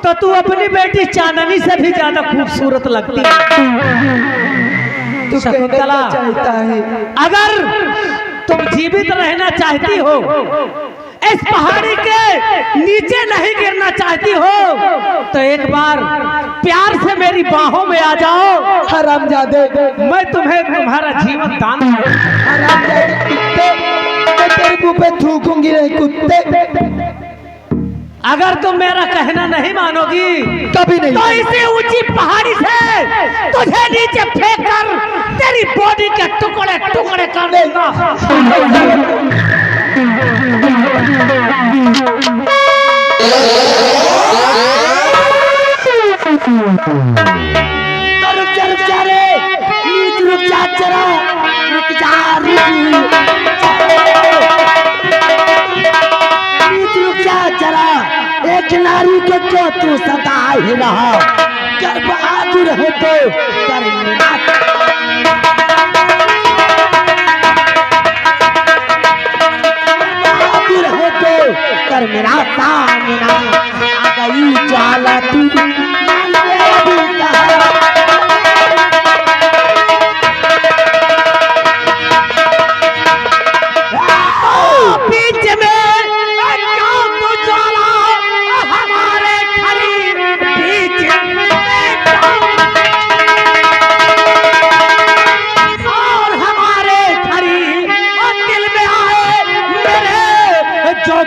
तो तू अपनी बेटी चांदनी से भी ज्यादा खूबसूरत लगती है। तू शकुंतला, चाहता है अगर तुम जीवित रहना चाहती हो, इस पहाड़ी के नीचे नहीं गिरना चाहती हो, तो एक बार प्यार से मेरी बाहों में आ जाओ। हरामजादे, मैं तुम्हें तुम्हारा जीवन दान हरामजादे कुत्ते, मैं तेरे मुंह पे थूकूंगी नहीं कुत्ते। अगर तुम मेरा कहना नहीं मानोगी कभी नहीं। तो इसी ऊंची पहाड़ी से तुझे नीचे फेंक कर तेरी बॉडी के टुकड़े टुकड़े कर देगा। रुक जा रे, नीच रुक जा जरा, रुक जा, नीच रुक जा जरा। एक नारी के क्यों तू सता ही रहा, कर बहादुर है तो कर मेरा, बहादुर है तो कर मेरा सामना। आ गई ज्वाला तू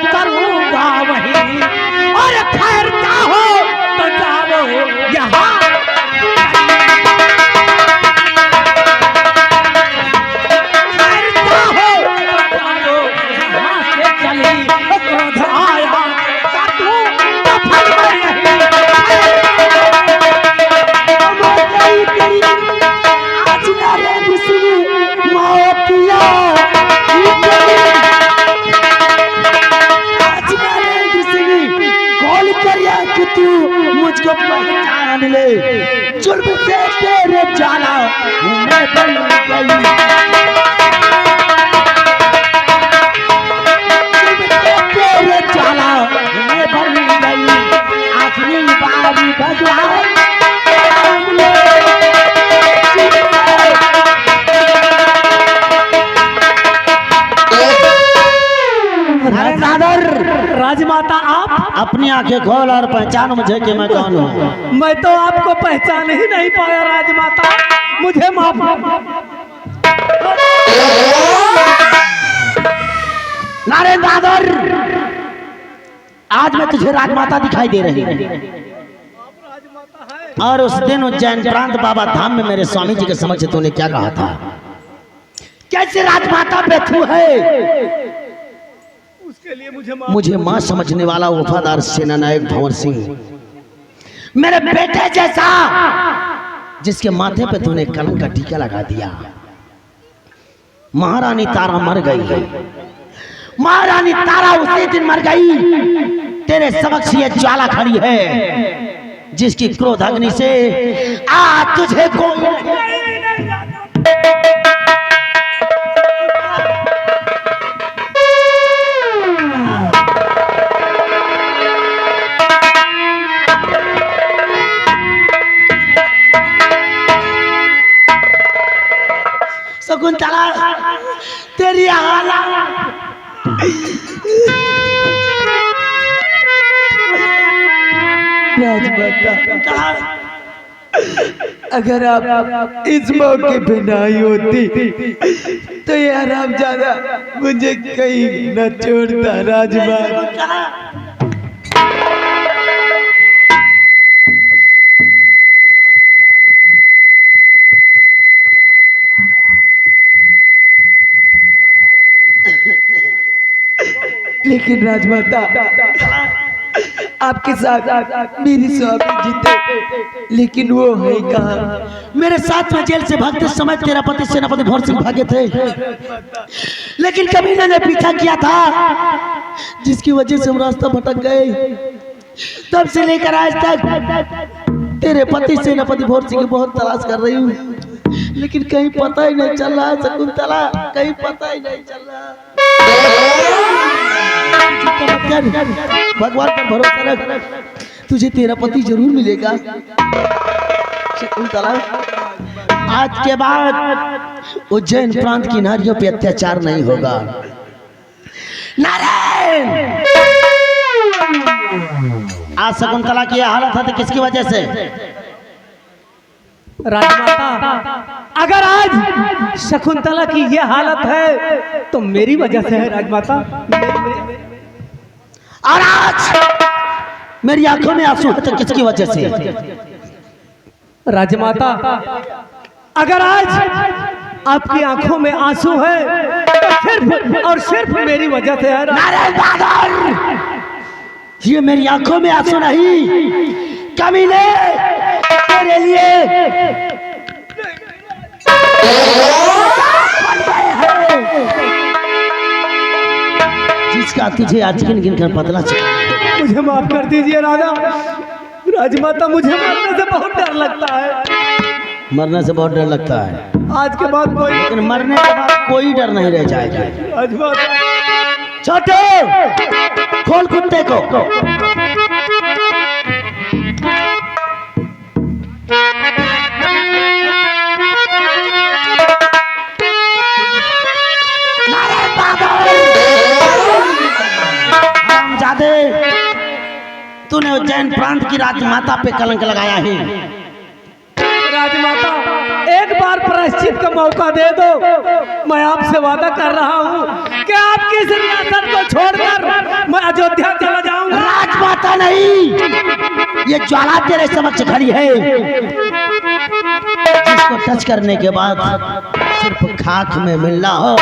करूंगा वही, और खैर चाहो तो जाओ यहाँ। खैर चाहो तो जाओ यहाँ से चली, क्रोध आया काटूं तो फल में यही। आज मेरे विष्णु मोतिया, कि तू मुझको पहचान ले, जुल्म से तेरे जाला मैं बन गई, जुल्म से तेरे जाला मैं बन गई। आखिरी बारी भगवान राजमाता, आप अपनी आंखें खोल और पहचान मुझे कि मैं कौन हूँ। मैं तो आपको पहचान ही नहीं पाया राजमाता, मुझे माफ। नारायण दादर, आज मैं तुझे राजमाता दिखाई दे रही हूँ। और उस दिन उज्जैन प्रांत बाबा धाम में मेरे स्वामी जी के समक्ष तूने क्या कहा था, कैसे राजमाता पे तू है। उसके लिए मुझे मां समझने वाला वफादार सेना नायक भंवर सिंह, मेरे बेटे जैसा, जिसके माथे पे तूने कलंक का टीका लगा दिया। महारानी तारा मर गई है, महारानी तारा उसी दिन मर गई। तेरे समक्ष ये ज्वाला खड़ी है, जिसकी क्रोध अग्नि से आज तुझे कोई शकुंतला, तेरी हालत बेटा, अगर आप इस मौके पे ना आई होती तो ये हरामजादा मुझे कहीं न छोड़ता राजमा। लेकिन राजमाता, आपके साथ मेरी स्वामी जीते, लेकिन वो है कहाँ? मेरे साथ में जेल से भागते समय तेरा पति सेनापति भोर सिंह भागे थे, लेकिन कभी ने पीछा किया था, जिसकी वजह से हम रास्ता भटक गए। तब से लेकर आज तक तेरे पति सेनापति भोर सिंह की बहुत तलाश कर रही हूँ, लेकिन कहीं पता ही नहीं चल रहा शकुंतला, कहीं पता ही नहीं चल रहा। भगवान पर भरोसा रख, तुझे तेरा पति जरूर मिलेगा शकुंतला। आज के बाद उज्जैन प्रांत की नारियों पे अत्याचार नहीं होगा। नारायण, आज शकुंतला की यह हालत है तो किसकी वजह से? राजमाता, अगर आज शकुंतला की ये हालत है तो मेरी वजह से है राजमाता। और आज मेरी आंखों में आंसू है तो किसकी वजह से? राजमाता, अगर आज आपकी आंखों में आंसू है तो सिर्फ और सिर्फ मेरी वजह से है। नारायण बहादुर, ये मेरी आंखों में आंसू नहीं, कमीने तेरे लिए जिसका तुझे आज गिन गिन कर बदला चुका। मुझे माफ कर दीजिए राजा। राजमाता, मुझे मरने से बहुत डर लगता है। मरने से बहुत डर लगता है, आज के बाद कोई, लेकिन मरने के बाद कोई डर नहीं रह जाएगा। राजमाता, छोटे खोल कुत्ते को। तूने उज्जैन प्रांत की राजमाता पे कलंक लगाया है। राजमाता, एक बार प्रायश्चित का मौका दे दो। मैं आपसे वादा कर रहा हूँ कि आपकी इस रियासत को छोड़कर मैं अयोध्या चला जाऊंगा। राजमाता नहीं, ये ज्वाला तेरे समक्ष खड़ी है, जिसको टच करने के बाद सिर्फ खाक में मिलना हो।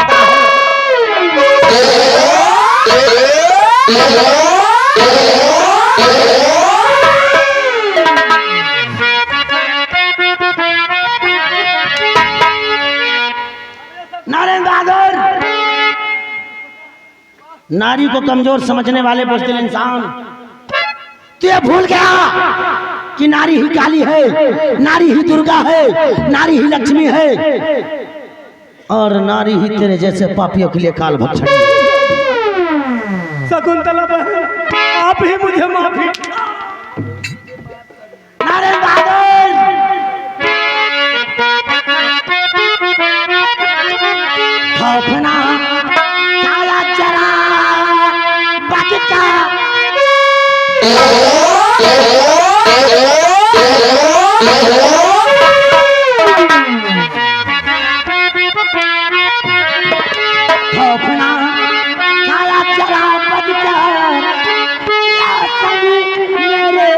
नारायण बहादुर, नारी को कमजोर समझने वाले बुज़दिल इंसान, तू ये भूल गया कि नारी ही काली है, नारी ही दुर्गा है, नारी ही लक्ष्मी है, और नारी ही तेरे जैसे पापियों के लिए काल भक्षण। शकुंतला बहन, आप ही मुझे माफी। नारायण बहादुर, खौफना काला चरा बचता, खौफना काला चरा बचता, मेरे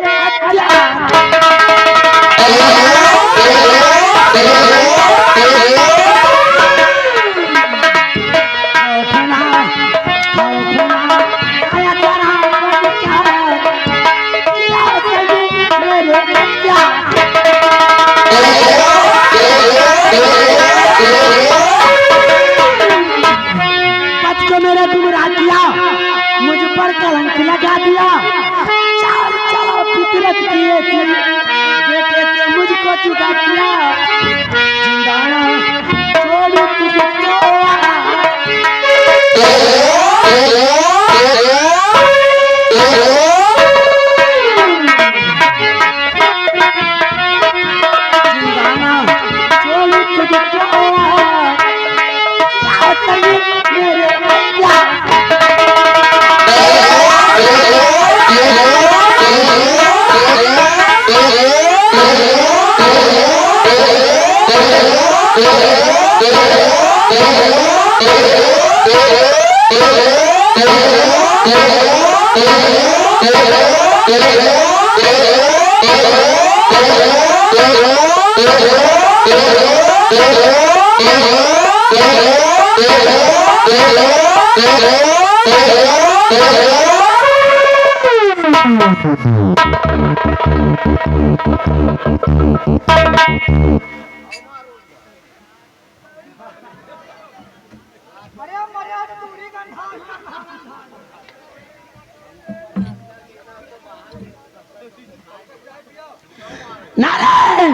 नारायण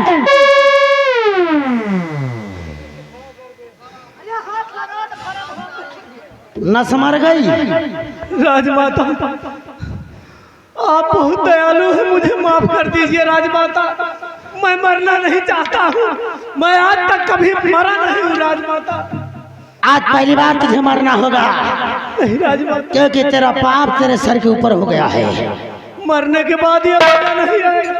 नस मर गई। राजमाता, आप बहुत दयालु हैं, मुझे माफ कर दीजिए राजमाता। मैं मरना नहीं चाहता हूँ, मैं आज तक कभी मरा नहीं हूँ राजमाता। आज पहली बार तुझे मरना होगा। नहीं राजमाता, क्योंकि तेरा पाप तेरे सर के ऊपर हो गया है। मरने के बाद ये मजा नहीं आएगा।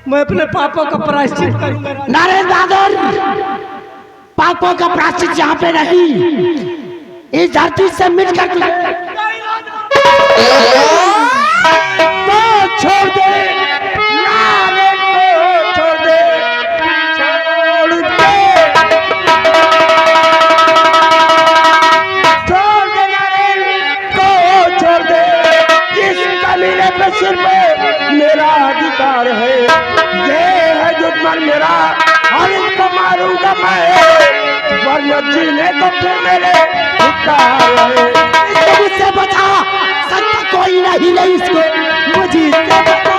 मैं अपने पापों का प्रायश्चित करूंगा। नारायण बहादुर, पापों का प्रायश्चित यहाँ पे नहीं, इस धरती से मिट कर तो छोड़ दे नारायण को, छोड़ दे, छोड़ दे नारायण को, छोड़ दे। इस कमीने पे सिर्फ मेरा अधिकार है, ये है दुश्मन मेरा और इसको मारूंगा मैं, वरना जीने को फिर मेरे अधिकार है। इसको मुझसे बचा, सत्ता कोई नहीं है इसको, मुझे इससे बचा,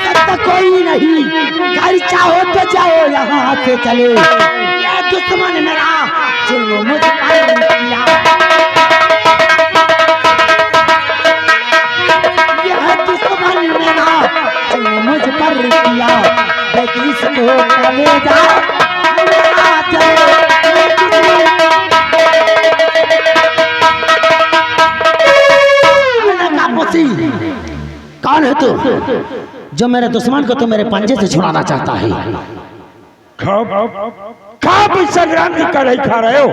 सत्ता कोई नहीं। घर चाहो तो जाओ, यहाँ से चले। ये दुश्मन मेरा जो मुझ पर किया, यह दुश्मन मेरा जो मुझ पर किया, लेकिन इसको कलेजा मेरा चले। कौन है तू जो मेरे दुश्मन को तो मेरे पंजे से छुड़ाना चाहता है? खाब इस संग्राम की कड़ाई खा रहे हो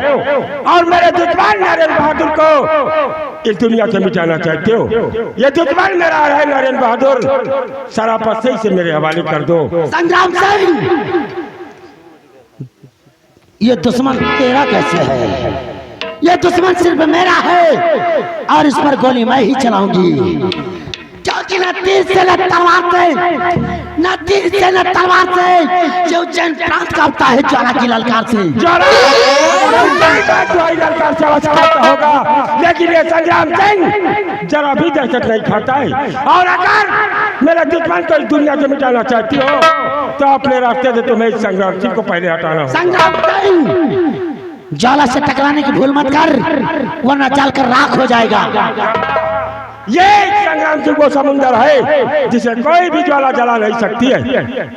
और मेरे दुश्मन नारायण बहादुर को इस दुनिया से मिटाना चाहते हो। ये दुश्मन मेरा है नारायण बहादुर, सरापा से इसे मेरे हवाले कर दो। संग्राम सिंह, ये दुश्मन तेरा कैसे है? ये दुश्मन सिर्फ मेरा है और इस पर गोली मैं ही चलाऊंगी, क्योंकि न तीर से न तलवार से, न तीर से न तलवार से, जो उज्जैन प्रांत कांपता है ज्वाला की ललकार से। ललकार से आवाज करता होगा, लेकिन ये संग्राम सिंह जरा भी दहशत नहीं खाता है। और अगर मेरे दुश्मन को इस दुनिया से मिटाना चाहती हो तो अपने रास्ते से तुम्हें इस संग्राम सिंह को पहले हटाना होगा। संग्राम सिंह, ज्वाला से टकराने की भूल मत कर, वरना जलकर राख हो जाएगा। ये संग्राम सिंह वो समुंदर है जिसे कोई भी ज्वाला जला नहीं सकती है,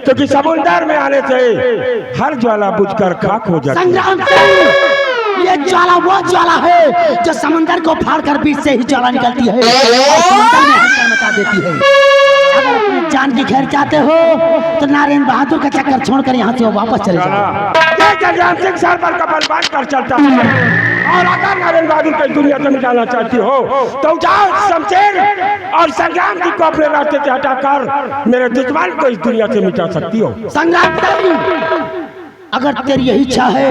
क्योंकि समुंदर में आने से हर ज्वाला बुझकर खाक हो जाती है। संग्राम सिंह, ये ज्वाला वो ज्वाला है जो समुंदर को फाड़कर बीच से ही ज्वाला निकलती है और समुंदर में हलचल मचा देती है। अगर अपनी जान की खैर चाहते हो तो नारायण बहादुर का चक्कर छोड़कर यहाँ से वापस चले जाओ। संग्राम सिंह सर पर कपल बांध कर चलता है, और अगर नारायण बहादुर को दुनिया से मिटाना चाहती हो तो जाओ शमशेर और संग्राम सिंह को अपने रास्ते से हटाकर मेरे दुश्मन को इस दुनिया से मिटा सकती हो। संग्राम सिंह, अगर तेरी यही इच्छा है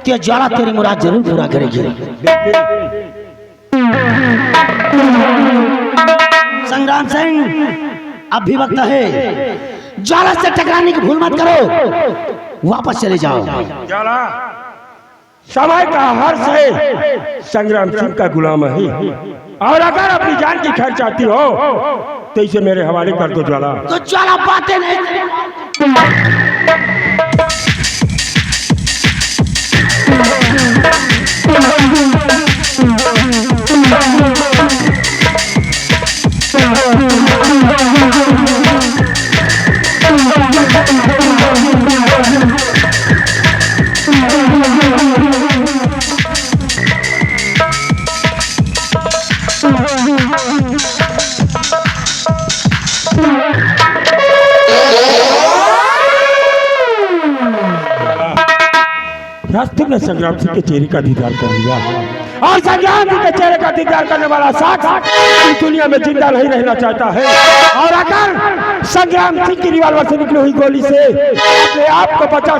तो ज्वाला तेरी मुराद जरूर पूरा करेगी। संग्राम सिंह, अब भी वक्त है, ज्वाला से टकराने की भूल मत करो, वापस चले जाओ। ज्वाला समय का हर्ष है, संग्राम सिंह का गुलाम है, और अगर अपनी जान की खैर चाहती हो तो इसे मेरे हवाले कर दो ज्वाला। तो ज्वाला बातें नहीं। रास्ते में संग्राम सिंह के चेहरे का दीदार कर लिया, और संग्राम जी के चेहरे का दीदार करने वाला शख्स इस दुनिया में जिंदा नहीं रहना चाहता है। और अगर संग्राम सिंह की रिवॉल्वर से निकली हुई गोली से अपने आप को बचा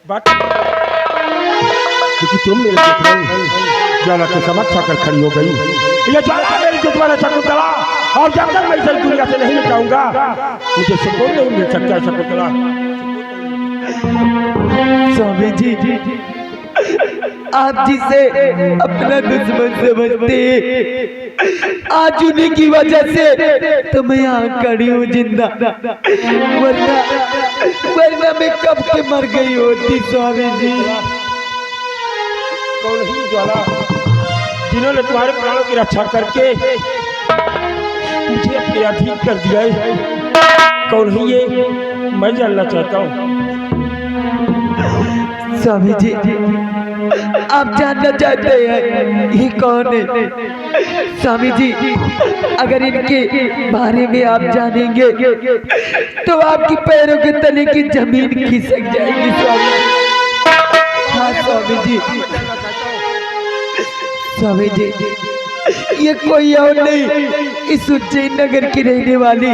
बात क्योंकि तुम मेरे ज्वाला के समक्ष आकर खड़ी हो गई। ये ज्वाला मेरी दुश्मन है शकुंतला, और जब तक मैं इस दुनिया से नहीं जाऊंगा मुझे सुकून नहीं मिल सकता शकुंतला। स्वामी जी, आप जिसे अपना दुश्मन समझते, आज उन्हीं की वजह से तो मैं यहाँ खड़ी हूँ जिंदा, वरना मैं कब के मर गई होती। स्वामी जी, कौन ही ज्वाला जिन्होंने तुम्हारे प्राणों की रक्षा करके मुझे अपने अधीन कर दिया है? कौन ही ये, मैं जानना चाहता हूँ। स्वामी जी, आप जानना चाहते हैं ये कौन है? स्वामी जी, अगर इनके बारे में आप जानेंगे तो आपकी पैरों के तले की जमीन खिसक जाएगी। स्वामी जी, हाँ स्वामी जी, स्वामी जी, ये कोई और नहीं, इस उज्जैन नगर की रहने वाली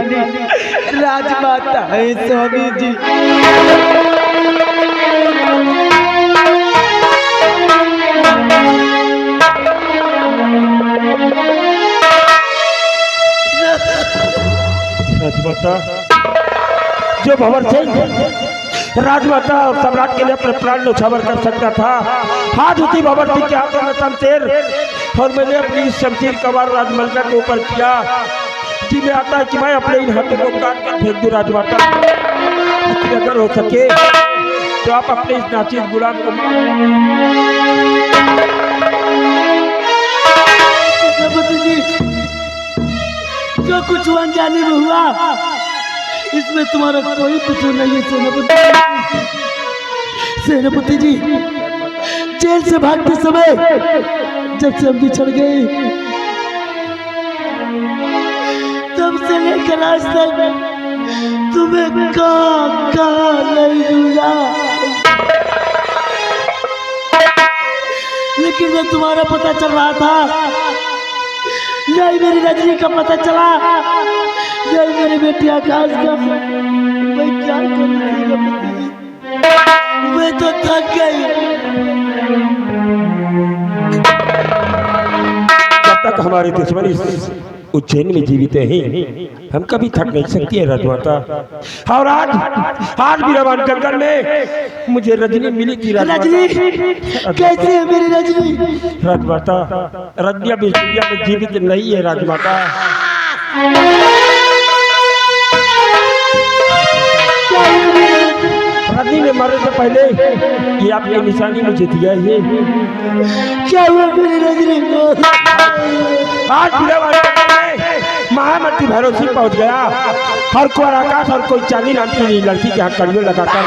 राजमाता है। स्वामी जी, राजमाता जो भंवर सिंह राजमाता और सम्राट के लिए अपने प्राण न्यौछावर कर सकता था, हाथ उसी भंवर सिंह के हाथों में शमशीर, और मैंने अपनी इस शमशीर का वार राजमलका के ऊपर किया। जी मैं आता है कि मैं अपने इन हाथों को काट कर फेंक दूं राजमाता। अगर हो सके तो आप अपने इस नाचीज गुलाम को जो कुछ अनजाने में हुआ इसमें तुम्हारा कोई कसूर नहीं है सेनापति जी। जेल से भागते समय जब से हम बिछड़ गए तब से लेकर आज तक तुम्हें कहाँ नहीं मिला, लेकिन मैं तुम्हारा पता चल रहा था, यही मेरी रजनी का पता चला, यही मेरे बेटी आकाश का। मैं क्या करूं, मैं तो थक गई। जब तक हमारे दुश्मन इस उज्जैन में जीवित हैं हम कभी थक नहीं सकती है राजमाता। और आज भी रवान जंगल में मुझे रजनी मिली थी। रजनी कैसे है मेरी रजनी? राजमाता रजनी अब इस दुनिया में जीवित नहीं है राजमाता। रजनी ने मरने से पहले ये आपकी निशानी मुझे दिया है। क्या हुआ मेरी रजनी को? आज भी रवान महामंत्री भैरव सिंह पहुंच गया और कुंवर आकाश और कोई चांदी नाम की लड़की के हाथ कड़ियों लगाकर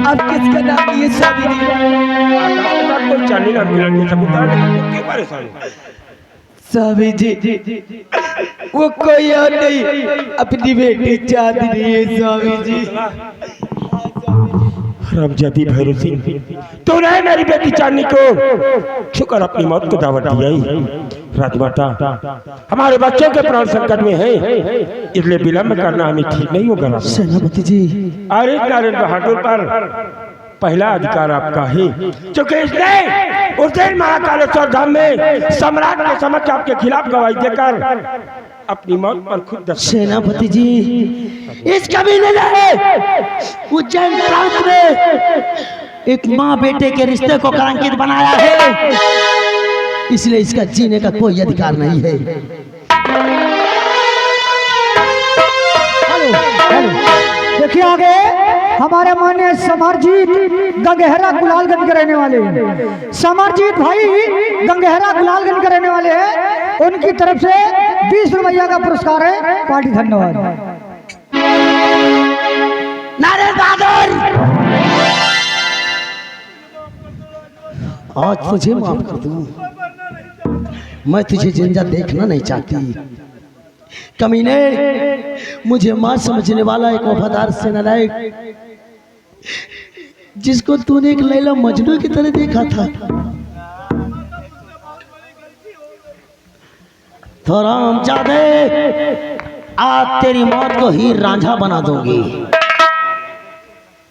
अब किसका नाम ये स्वामी जी? कोई चांदी नाम की लड़की क्यों परेशान? स्वामी जी, वो कोई और नहीं, अपनी बेटी चांदनी है। स्वामी जी, रामजादी भैरव सिंह तूने मेरी बेटी चांदनी को शुक्र अपनी मौत को दावत दिया ही। राजमाता हमारे बच्चों के प्राण संकट में है, इसलिए विलंब करना हमें ठीक नहीं होगा। सेनापति जी, अरे नारायण बहादुर पर पहला अधिकार आपका है, क्योंकि इसने उज्जैन महाकालेश्वर धाम में सम्राट के समक्ष आपके खिलाफ गवाही देकर अपनी मौत पर खुद। सेनापति जी, इस कबीले ने उज्जैन प्रांत में एक माँ बेटे के रिश्ते को कलंकित बनाया है, इसलिए इसका जीने का कोई अधिकार नहीं है। देखिए आगे हमारे माननीय समरजीत गंगहरा गुलालगंज के रहने वाले हैं। समरजीत भाई गंगहरा गुलालगंज के रहने वाले हैं, उनकी तरफ से 20 रुपया का पुरस्कार है। पार्टी धन्यवाद। नारायण बहादुर, आज तुझे माफ कर दूं, मैं तुझे जिंदा देखना नहीं चाहती। कमीने, मुझे मां समझने वाला एक वफादार सेनानायक जिसको तूने एक लैला मजनू की तरह देखा था, तो रामजादे आज तेरी मौत को हीर रांझा बना दूंगी।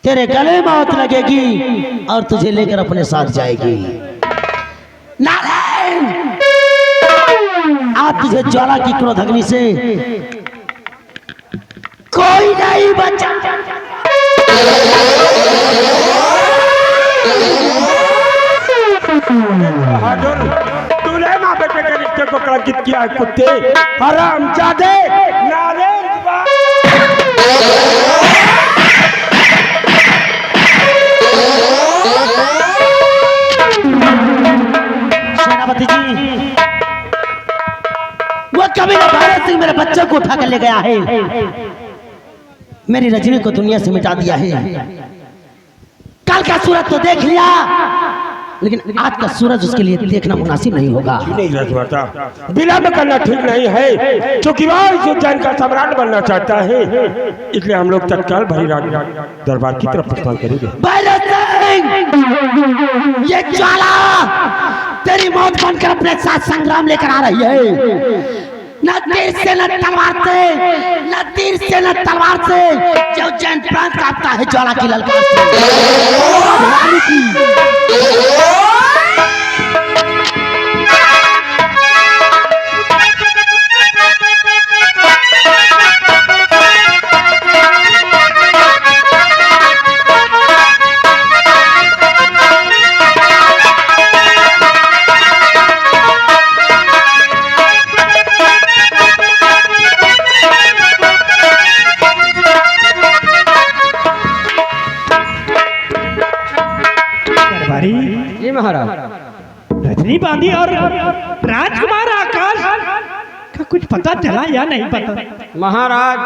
तेरे गले मौत लगेगी और तुझे लेकर अपने साथ जाएगी। नारायण, आज तुझे ज्वाला की क्रोधाग्नि से कोई नहीं बचा। बहादुर, तूने माँ बेटे के रिश्ते को कलंकित किया है कुत्ते, हरामजादे, नारायण सेनापति जी, वो कबीला भैरव सिंह मेरे बच्चों को उठा कर ले गया है, मेरी रजनी को दुनिया से मिटा दिया है। कल का सूरज तो देख लिया, लेकिन आज का सूरज उसके लिए देखना मुनासिब नहीं होगा। नहीं राजमाता, विलंब करना ठीक नहीं है, क्योंकि वह उज्जैन का सम्राट बनना चाहता है, इसलिए हम लोग तत्काल भैरव दरबार की तरफ प्रस्थान करेंगे। भैरव सिंह, ये ज्वाला तेरी मौत बनकर अपने साथ संग्राम लेकर आ रही है। न तीर से न तलवार से, न तीर से न तलवार से, जो उज्जैन प्रांत कांपता है ज्वाला की ललकार से। जी महाराज, रजनी बांधी और राजकुमार आकाश का कुछ पता चला या नहीं पता? महाराज,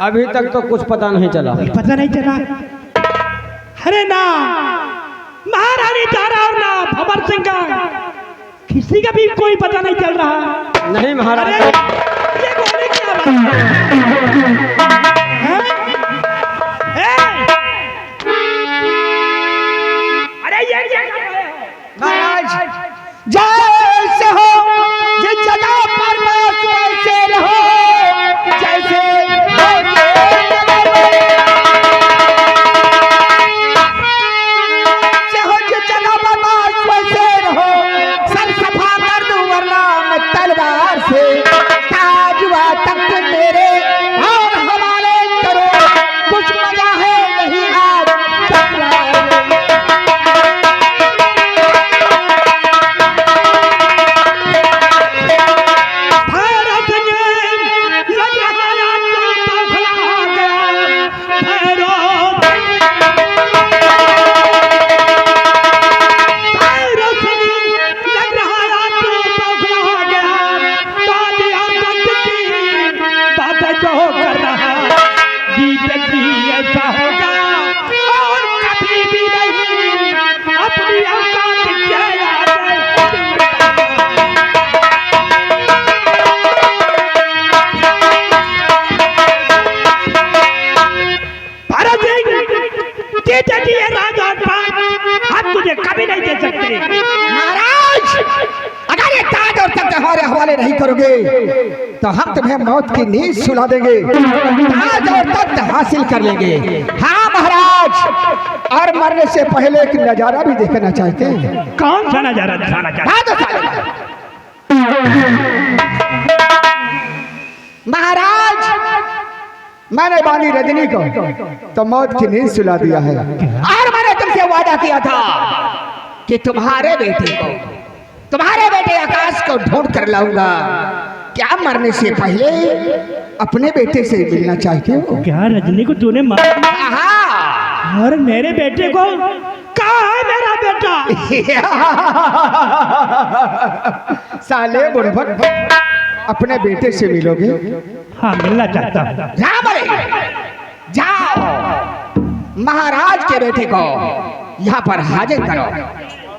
अभी तक तो कुछ पता नहीं चला। पता नहीं चला? अरे ना महारानी तारा और ना भंवर सिंह का किसी का भी कोई पता नहीं चल रहा। नहीं महाराज। ये बोले क्या बात है? महाराज, जैसे हो जिस जगह पर बस वैसे रहो, जैसे हो जिस जगह पर बस वैसे रहो, सर सफा कर दूं वरना मैं तलवार से, ताजुआ तक मेरे और हवाले करो, कुछ मजा है नहीं आज कभी नहीं दे सकते। महाराज, अगर ये ताज और तख्त हमारे हवाले नहीं करोगे तो हम तुम्हें मौत की नींद सुला देंगे, ताज और तख्त हासिल कर लेंगे। हाँ महाराज, और मरने से पहले एक नजारा भी देखना चाहते हैं। कौन सा नजारा दिखाना चाहते? महाराज, मैंने बानी रजनी को तो मौत की नींद सुला दिया है, और मैंने तुमसे वादा किया था कि तुम्हारे बेटे आकाश को ढूंढ कर लाऊंगा। क्या मरने से पहले अपने बेटे से मिलना चाहते हो? क्या रजनी को तूने मारा? हाँ। और मेरे बेटे को? कहाँ है मेरा बेटा? साले बुड़बक, अपने बेटे से मिलोगे? हाँ, मिलना चाहता हूँ। जाओ। महाराज के बेटे को यहाँ पर हाजिर करो।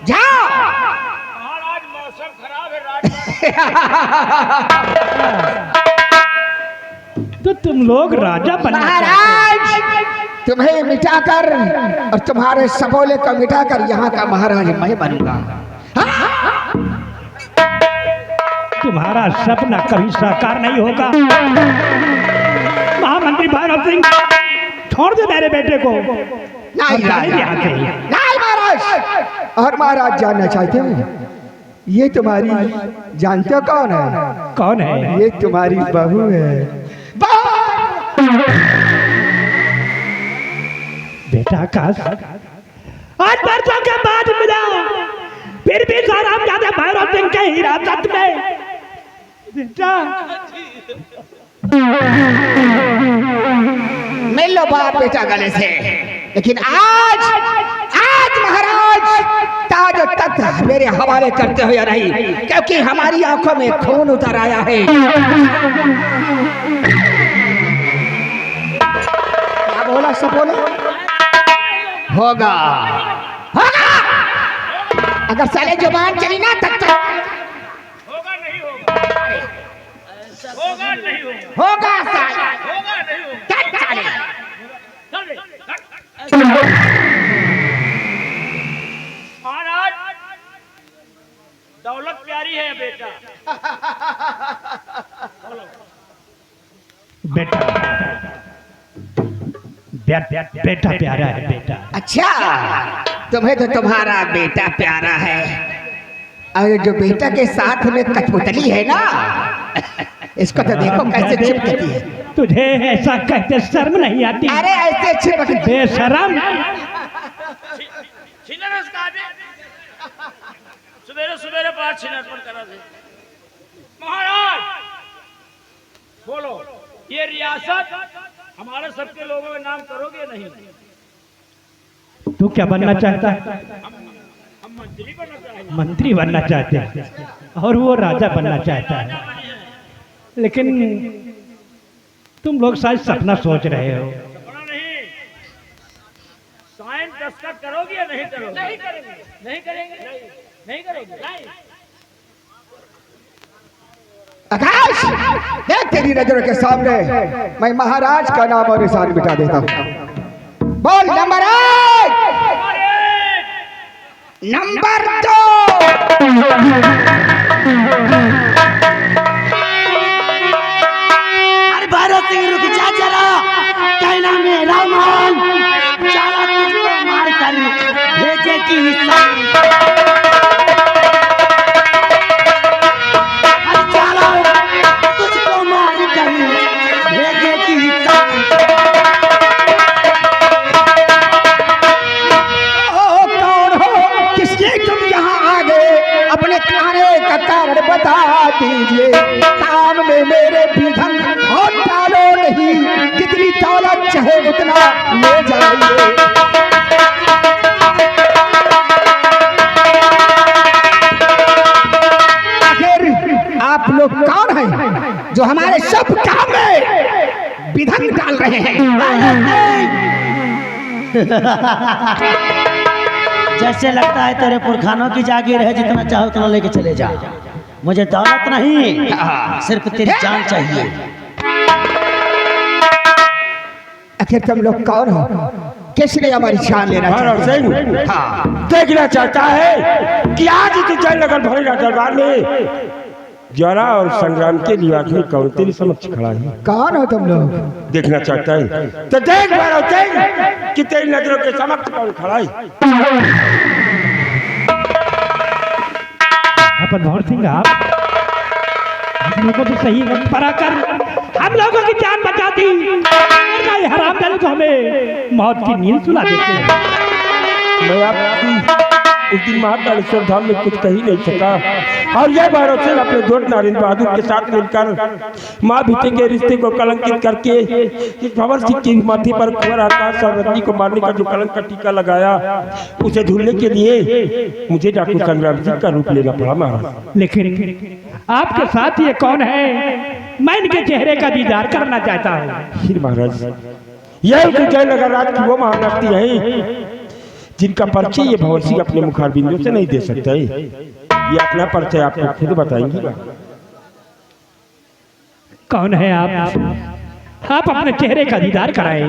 जाओ। महाराज मौसम खराब है, राजकुमार। तो तुम लोग राजा बनना महाराज तुम्हें मिटाकर और तुम्हारे सबोले को मिटाकर यहाँ का महाराज मैं बनूंगा। तुम्हारा सपना कभी साकार नहीं होगा। महामंत्री भैरव सिंह, छोड़ दे मेरे बेटे को। नहीं महाराज। और महाराज जानना चाहते हैं ये तुम्हारी जानते हो कौन है? कौन है? ये तुम्हारी बहू है। बेटा आकाश, आज बरसों के बाद मिला, फिर भी साराम ज्यादा भैरव सिंह के हिरासत में। बेटा मिल लो बाप बेटा गले से, लेकिन आज महाराज ताज और तख्त मेरे हवाले करते हो या नहीं, क्योंकि हमारी आंखों में खून उतर आया है। क्या बोला? सब बोलो। होगा होगा, अगर साले जुबान चली ना तब तक होगा नहीं होगा, होगा नहीं होगा, होगा साले, होगा नहीं होगा। तब साले। महाराज दौलत प्यारी है बेटा। बेटा प्यारा है बेटा। अच्छा, तुम्हें तो तुम्हारा बेटा प्यारा है, और जो बेटा के साथ में कठपुतली है ना, इसको तो देखो कैसे चिपकती है। तुझे ऐसा कहते शर्म नहीं आती? अरे ऐसे चिपकती बेशरम। सवेरे सवेरे पाठ छिनरपन करा दे। महाराज बोलो, ये रियासत हमारे सबके लोगों के नाम करोगे या नहीं? तू क्या बनना चाहता है? हम मंत्री बनना चाहेंगे। मंत्री बनना चाहते हैं और वो राजा बनना चाहता है, लेकिन तुम लोग शायद सपना सोच रहे हो। सपना नहीं, साइन दस्तखत करोगे या नहीं करोगे? नहीं करेंगे। नहीं करेंगे? नहीं करोगे? नहीं। आकाश, देख तेरी नजरों के सामने मैं महाराज का नाम और निशान मिटा देता हूँ। बोल नंबर 1, नंबर 2। अरे भैरव सिंह रुक जा जरा, कहना मेरा मान, चला तुझको मार कर भेजे की कारण बता दीजिए, काम में मेरे विधन और डालो नहीं, कितनी दौलत चाहे उतना ले जाइए। आखिर आप लोग कौन हैं जो हमारे सब काम में विधन डाल रहे हैं? जैसे लगता है तेरे पुरखानों की जागीर है, जितना चाहो उतना लेके चले जा, मुझे दौलत नहीं, सिर्फ तेरी जान चाहिए। आखिर तुम लोग कौन हो? किसने हमारी जान लेना सिंह हाँ, देखना चाहता है कि आज तू जयनगर भरेगा दरबार में ज्वाला और संग्राम के निवास में कौन तेरे समक्ष खड़ा है? कौन हो तुम लोग? देखना चाहता है तो देख भैरव सिंह कि तेरी नजरों के समक्ष कौन खड़ा है। अपन भौर सिंह, आप हम लोगों को सही वक्त पर आकर हम लोगों की जान बचा दी, वरना ये हरामजादे तो हमें मौत की नींद सुला देते हैं। मैं आपकी उस दिन महाकालेश्वर धाम में कुछ कही नहीं सका, और यह भैरव सिंह अपने दोस्त नरेंद्र बहादुर के साथ मिलकर माँ बेटे के रिश्ते को कलंकित करके इस भंवर सिंह के माथे पर कुंवर आकाश और रत्नी को मारने का जो कलंक का टीका लगाया, उसे धुलने के लिए मुझे डाकू संग्राम सिंह का रूप लेना पड़ा महाराज। लेकिन आपके साथ ये कौन है? मैं इनके चेहरे का दीदार करना चाहता हूँ। फिर महाराज यह विजयनगर राज की वो महानती है जिनका परिचय ये भंवरसिंह अपने मुखारबिंदों से नहीं दे सकते। ये अपना परिचय आपको खुद बताएंगी। कौन है आप अपने चेहरे का दीदार कराएं।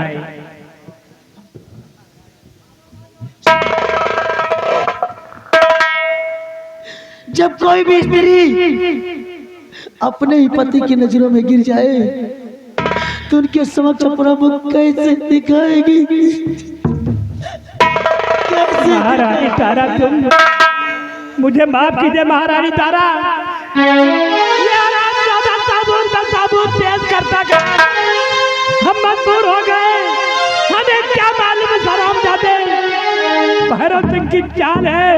जब कोई भी स्त्री अपने ही पति की नजरों में गिर जाए तो उनके समक्ष अपना मुख कैसे दिखाएगी? महारानी तारा, तुम मुझे माफ कीजिए महारानी तारा। साबुत तेज करता गया, हम मजबूर हो गए। हमें क्या मालूम सराम जाते भैरव सिंह की चाल है।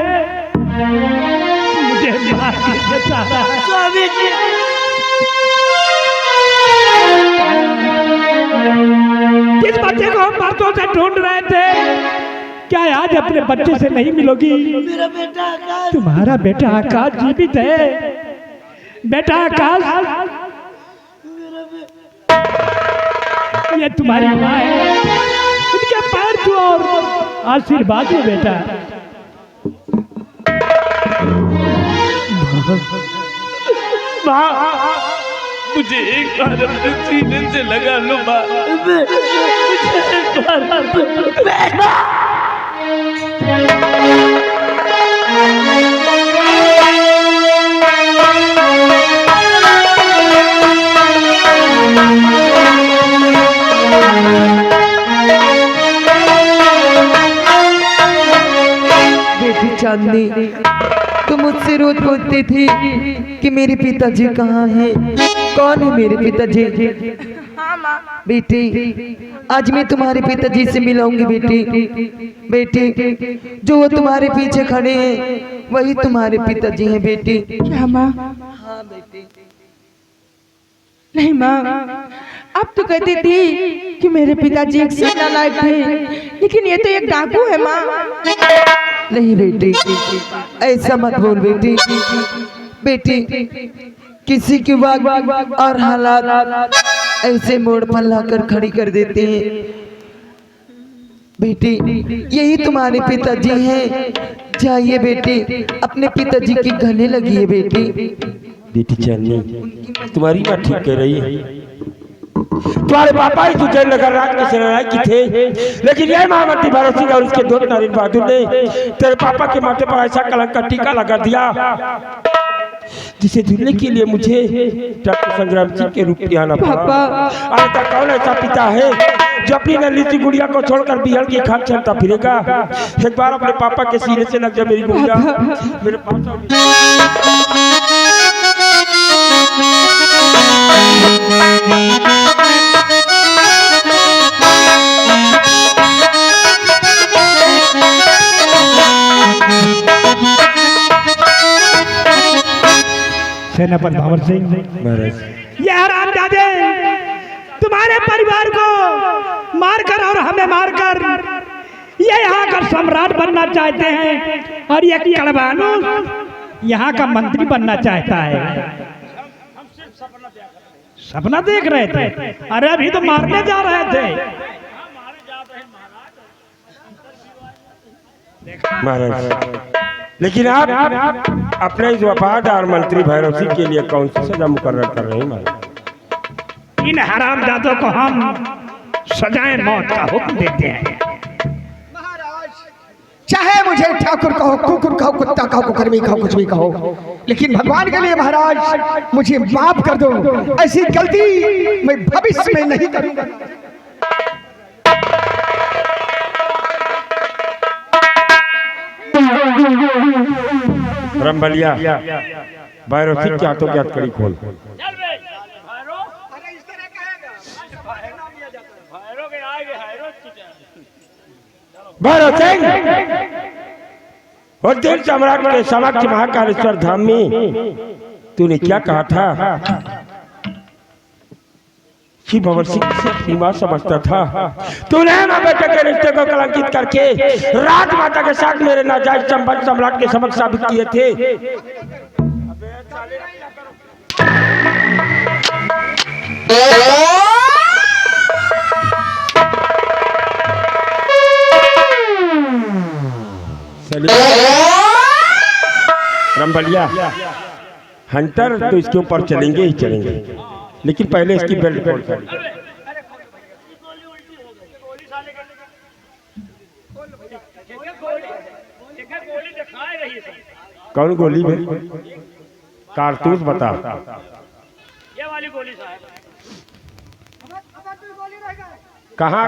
मुझे माफ कीजिए तारा। स्वामी जी, जिस बच्चे को हम बरसों से ढूंढ रहे थे, क्या आज अपने बच्चे से नहीं मिलोगी? मेरा बेटा आकाश। तुम्हारा बेटा आकाश जीवित है। बेटा आकाश, ये तुम्हारी माँ है, इनके पैर छू और आशीर्वाद दो बेटा। माँ, मुझे एक बार अपने सीने से लगा लो माँ। मुझे एक बार बेटी चांदनी, तुम मुझसे रोज पूछती थी कि मेरे पिताजी कहाँ हैं, कौन है मेरे पिताजी। हाँ माँ। बेटी, आज मैं तुम्हारे पिताजी से मिलाऊंगी। बेटी, जो वो तुम्हारे पीछे खड़े हैं वही तुम्हारे पिताजी हैं। बेटी। क्या माँ? हाँ बेटी। नहीं माँ, अब तो कहती थी कि मेरे पिताजी एक सेना लायक थे, लेकिन ये तो एक डाकू है माँ। नहीं बेटी, ऐसा मत बोल बेटी। बेटी, किसी की वक्त और हालात ऐसे मोड़ पर लाकर खड़ी कर देते हैं। बेटी, यही तुम्हारे पिताजी हैं। जाइए बेटी, अपने पिताजी के गले लगिए बेटी। बेटी चांदनी, तुम्हारी बात ठीक कह रही है। तुम्हारे पापा ही विजयनगर राज के सेनानायक थे, लेकिन यह महामंत्री भैरव सिंह और उसके दोस्त नरेंद्र बहादुर ने तेरे पापा के माथे पर ऐसा कलंक का टीका लगा दिया जिसे धुलने के लिए मुझे डॉक्टर संग्राम सिंह के रूप में आना पड़ा। आज तक कौन ऐसा पिता है जो अपनी नन्ही सी गुड़िया को छोड़कर बिहड़ की खाक चलता फिरेगा? एक बार अपने पापा के सीने से लग जा मेरी गुड़िया। मेरे पास सेनापति भंवर सिंह, ये हरामजादे तुम्हारे परिवार को मारकर और हमें मारकर ये यहाँ का सम्राट बनना चाहते हैं, और ये कड़वानू यहाँ का मंत्री बनना चाहता है। सपना देख रहे थे? अरे अभी तो मारने जा रहे थे। महाराज, लेकिन आप अपने इस वफादार मंत्री भैरव सिंह के लिए कौन सी सजा मुकर्रर कर रहे हैं महाराज? इन हरामजादों को हम सजाए मौत का हुक्म देते हैं। चाहे मुझे ठाकुर कहो, कुकुर कहो, कुत्ता कहो, कुकर्मी कहो, कुछ भी कहो, लेकिन भगवान के लिए महाराज मुझे माफ कर दो। ऐसी गलती मैं भविष्य में नहीं करूंगा। रंबलिया, भैरव सिंह के हाथों की हथकड़ी खोल। भैरव सिंह, और देर सम्राट के समक्ष महाकालेश्वर धाम में तूने क्या कहा था? कि भंवर सिंह से अपनी मां समझता था। तूने मां बेटे के रिश्ते को कलंकित करके राजमाता के साथ मेरे नाजायज संबंध सम्राट के समक्ष साबित किए थे। संभलिया हंटर तो इसके ऊपर चलेंगे ही चलेंगे, लेकिन पहले इसकी बेल्ट खोल कर। कौन गोली में? कारतूस बता। ये वाली गोली साहब। कहाँ?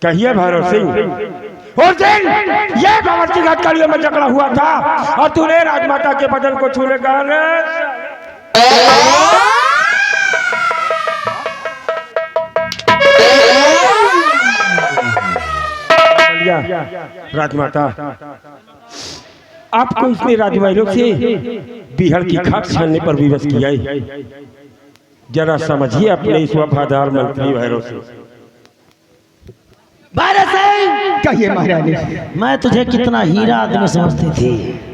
कहिए भैरव सिंह। उस दिन ये बावर्ची घटकड़ियों में जकड़ा हुआ था और तूने राजमाता के बदन को छूने का राजमाता, आपको इसने राजमहलों से बिहार की खाक छानने पर विवश किया है। जरा समझिए अपने इस वफादार मंत्री भैरव सिंह। कहिए महारानी। मैं तुझे कितना हीरा आदमी समझती थी,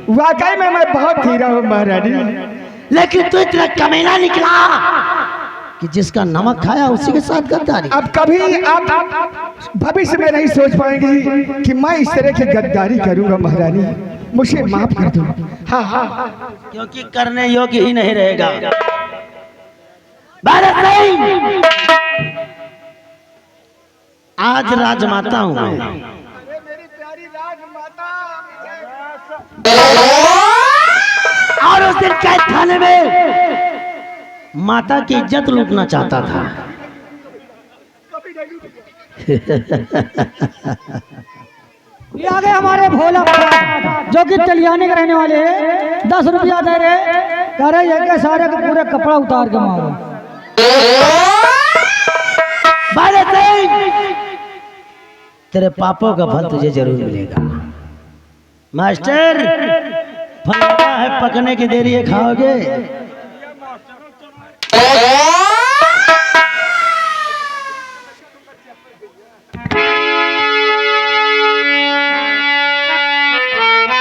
वाकई में मैं बहुत हीरा हूँ महारानी, लेकिन तू इतना कमीना निकला कि जिसका नमक खाया उसी के साथ गद्दारी। अब कभी आप भविष्य में नहीं सोच पाएंगी कि मैं इस तरह की गद्दारी करूंगा महारानी, मुझे माफ कर दो। हाँ हाँ, क्योंकि करने योग्य ही नहीं रहेगा। भारत सिंह, आज राजमाता हूं मैं, और उस दिन कैद खाने में माता की इज्जत लूटना चाहता था। ये आ गए हमारे भोला बाबा, जो कि तलियाने के रहने वाले हैं। 10 रुपया दे रहे, कह रहे ये के सारे के पूरे कपड़ा उतार के मारो। भारत सिंह, तेरे पापों का फल तुझे जरूर मिलेगा। मास्टर, फल लगा है, पकने की देरी है, खाओगे?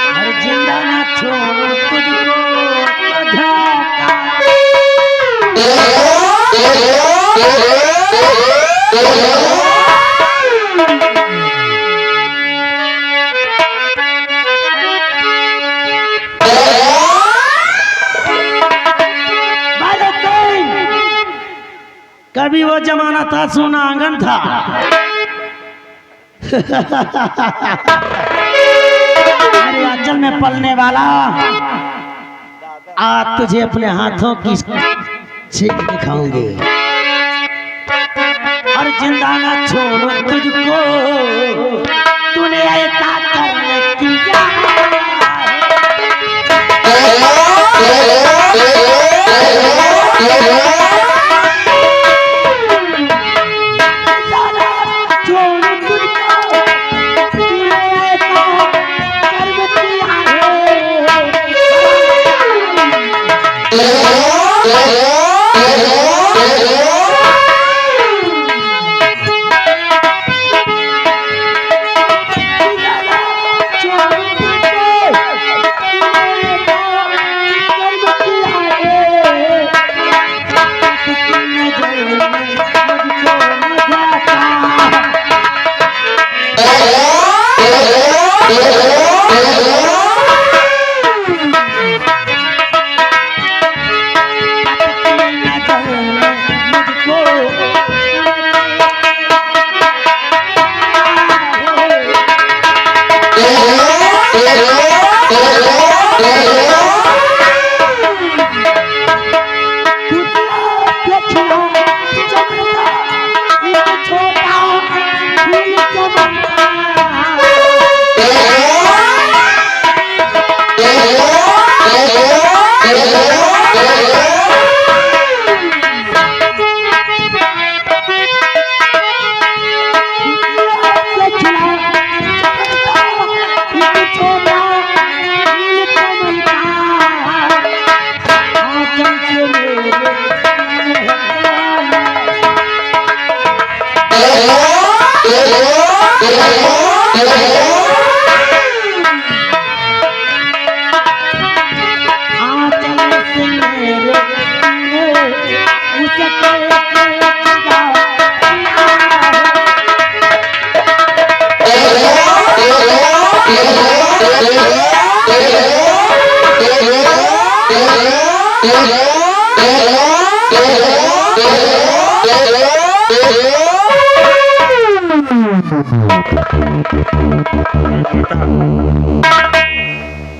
अरे जिंदा ना छोड़ो तुझको कभी वो जमाना था, सोना आंगन था। अरे आंचल में पलने वाला, आज तुझे अपने हाथों की छींक दिखाऊंगे। और जिंदा ना छोड़ो तुझको, तूने ऐसा करने किया।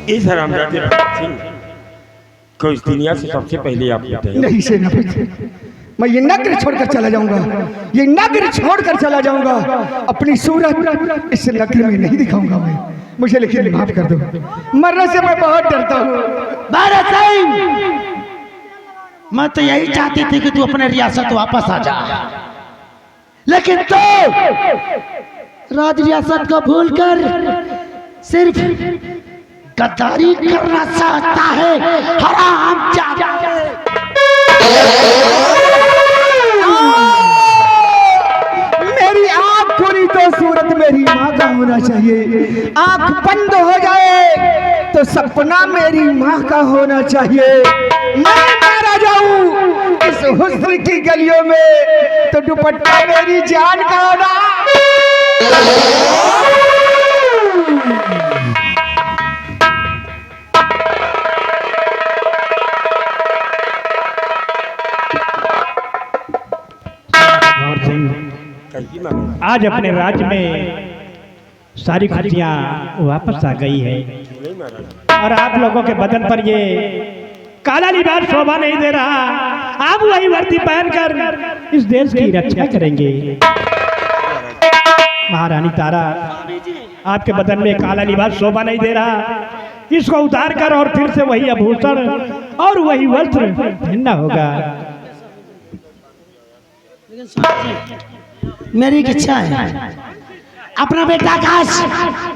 इस हरामजादे सिंह को इस दुनिया से सबसे पहले आप बताएं। नहीं सेनापति, मैं ये नगर छोड़कर चला जाऊंगा, ये नगर छोड़कर चला जाऊंगा। अपनी सूरत इस नगर में नहीं दिखाऊंगा मैं। मुझे लेकिन माफ कर दो, मरने से मैं बहुत डरता हूँ। भरत सिंह, मैं तो यही चाहती थी कि तू अपने रियासत वापस आ जा, लेकिन तो राज रियासत को भूलकर सिर्फ गद्दारी करना चाहता है। हरामजादा। मेरी आंख खुली तो सूरत मेरी माँ का होना चाहिए, आंख बंद हो जाए तो सपना मेरी माँ का होना चाहिए। मैं मारा जाऊं इस हुस्न की गलियों में तो दुपट्टा मेरी जान का होना। आज अपने राज्य में सारी खुशियाँ वापस आ गई है और आप लोगों के बदन पर ये काला लिबास शोभा नहीं दे रहा। आप वही वर्दी पहनकर इस देश की रक्षा करेंगे। महारानी तारा, आपके बदन में काला लिबास शोभा नहीं दे रहा, इसको उतार कर और फिर से वही आभूषण और वही वस्त्र पहनना होगा। मेरी एक इच्छा है, अपना बेटा आकाश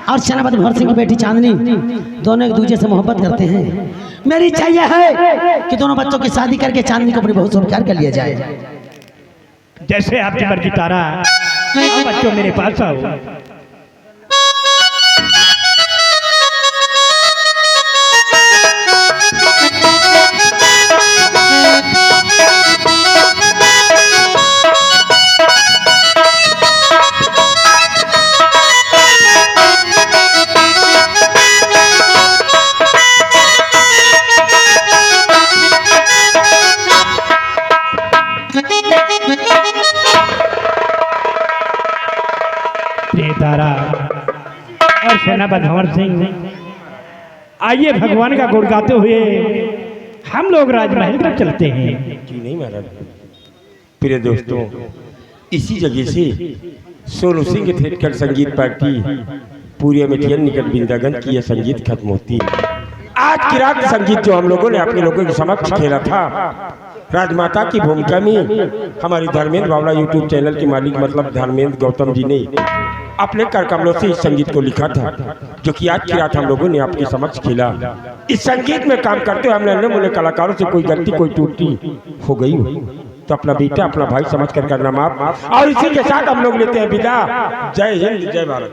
और सेनापति भरत सिंह की बेटी चांदनी दोनों एक दूसरे से मोहब्बत करते हैं। मेरी इच्छा यह है कि दोनों बच्चों की शादी करके चांदनी को अपनी बहुत स्वीकार कर लिया जाए। जैसे आपकी मर्जी तारा, बच्चों मेरे पास आओ। तारा और सेनापति भंवर सिंह, आइए भगवान का गुण गाते हुए हम लोग राजमहल तक चलते हैं। क्यों नहीं महाराज। प्रिय दोस्तों, इसी जगह से सोनू सिंह के थिएटर संगीत पार्टी पूरी मिठियन निकट बिंदागन की यह संगीत खत्म होती है। आज की रात संगीत जो हम लोगों ने अपने लोगों के समक्ष खेला था, राजमाता की भूमिका में हमारी धर्मेंद्र बावला यूट्यूब चैनल के मालिक मतलब धर्मेंद्र गौतम जी ने अपने कर कमलों से इस संगीत को लिखा था, जो कि आज की रात हम लोगों ने आपके समक्ष खेला। इस संगीत में काम करते हुए हमने अन्य कलाकारों से कोई गलती कोई त्रुटि हो गई हो तो अपना बेटा अपना भाई समझ कर करना माफ। और इसी के साथ हम लोग लेते हैं विदा। जय हिंद, जय भारत।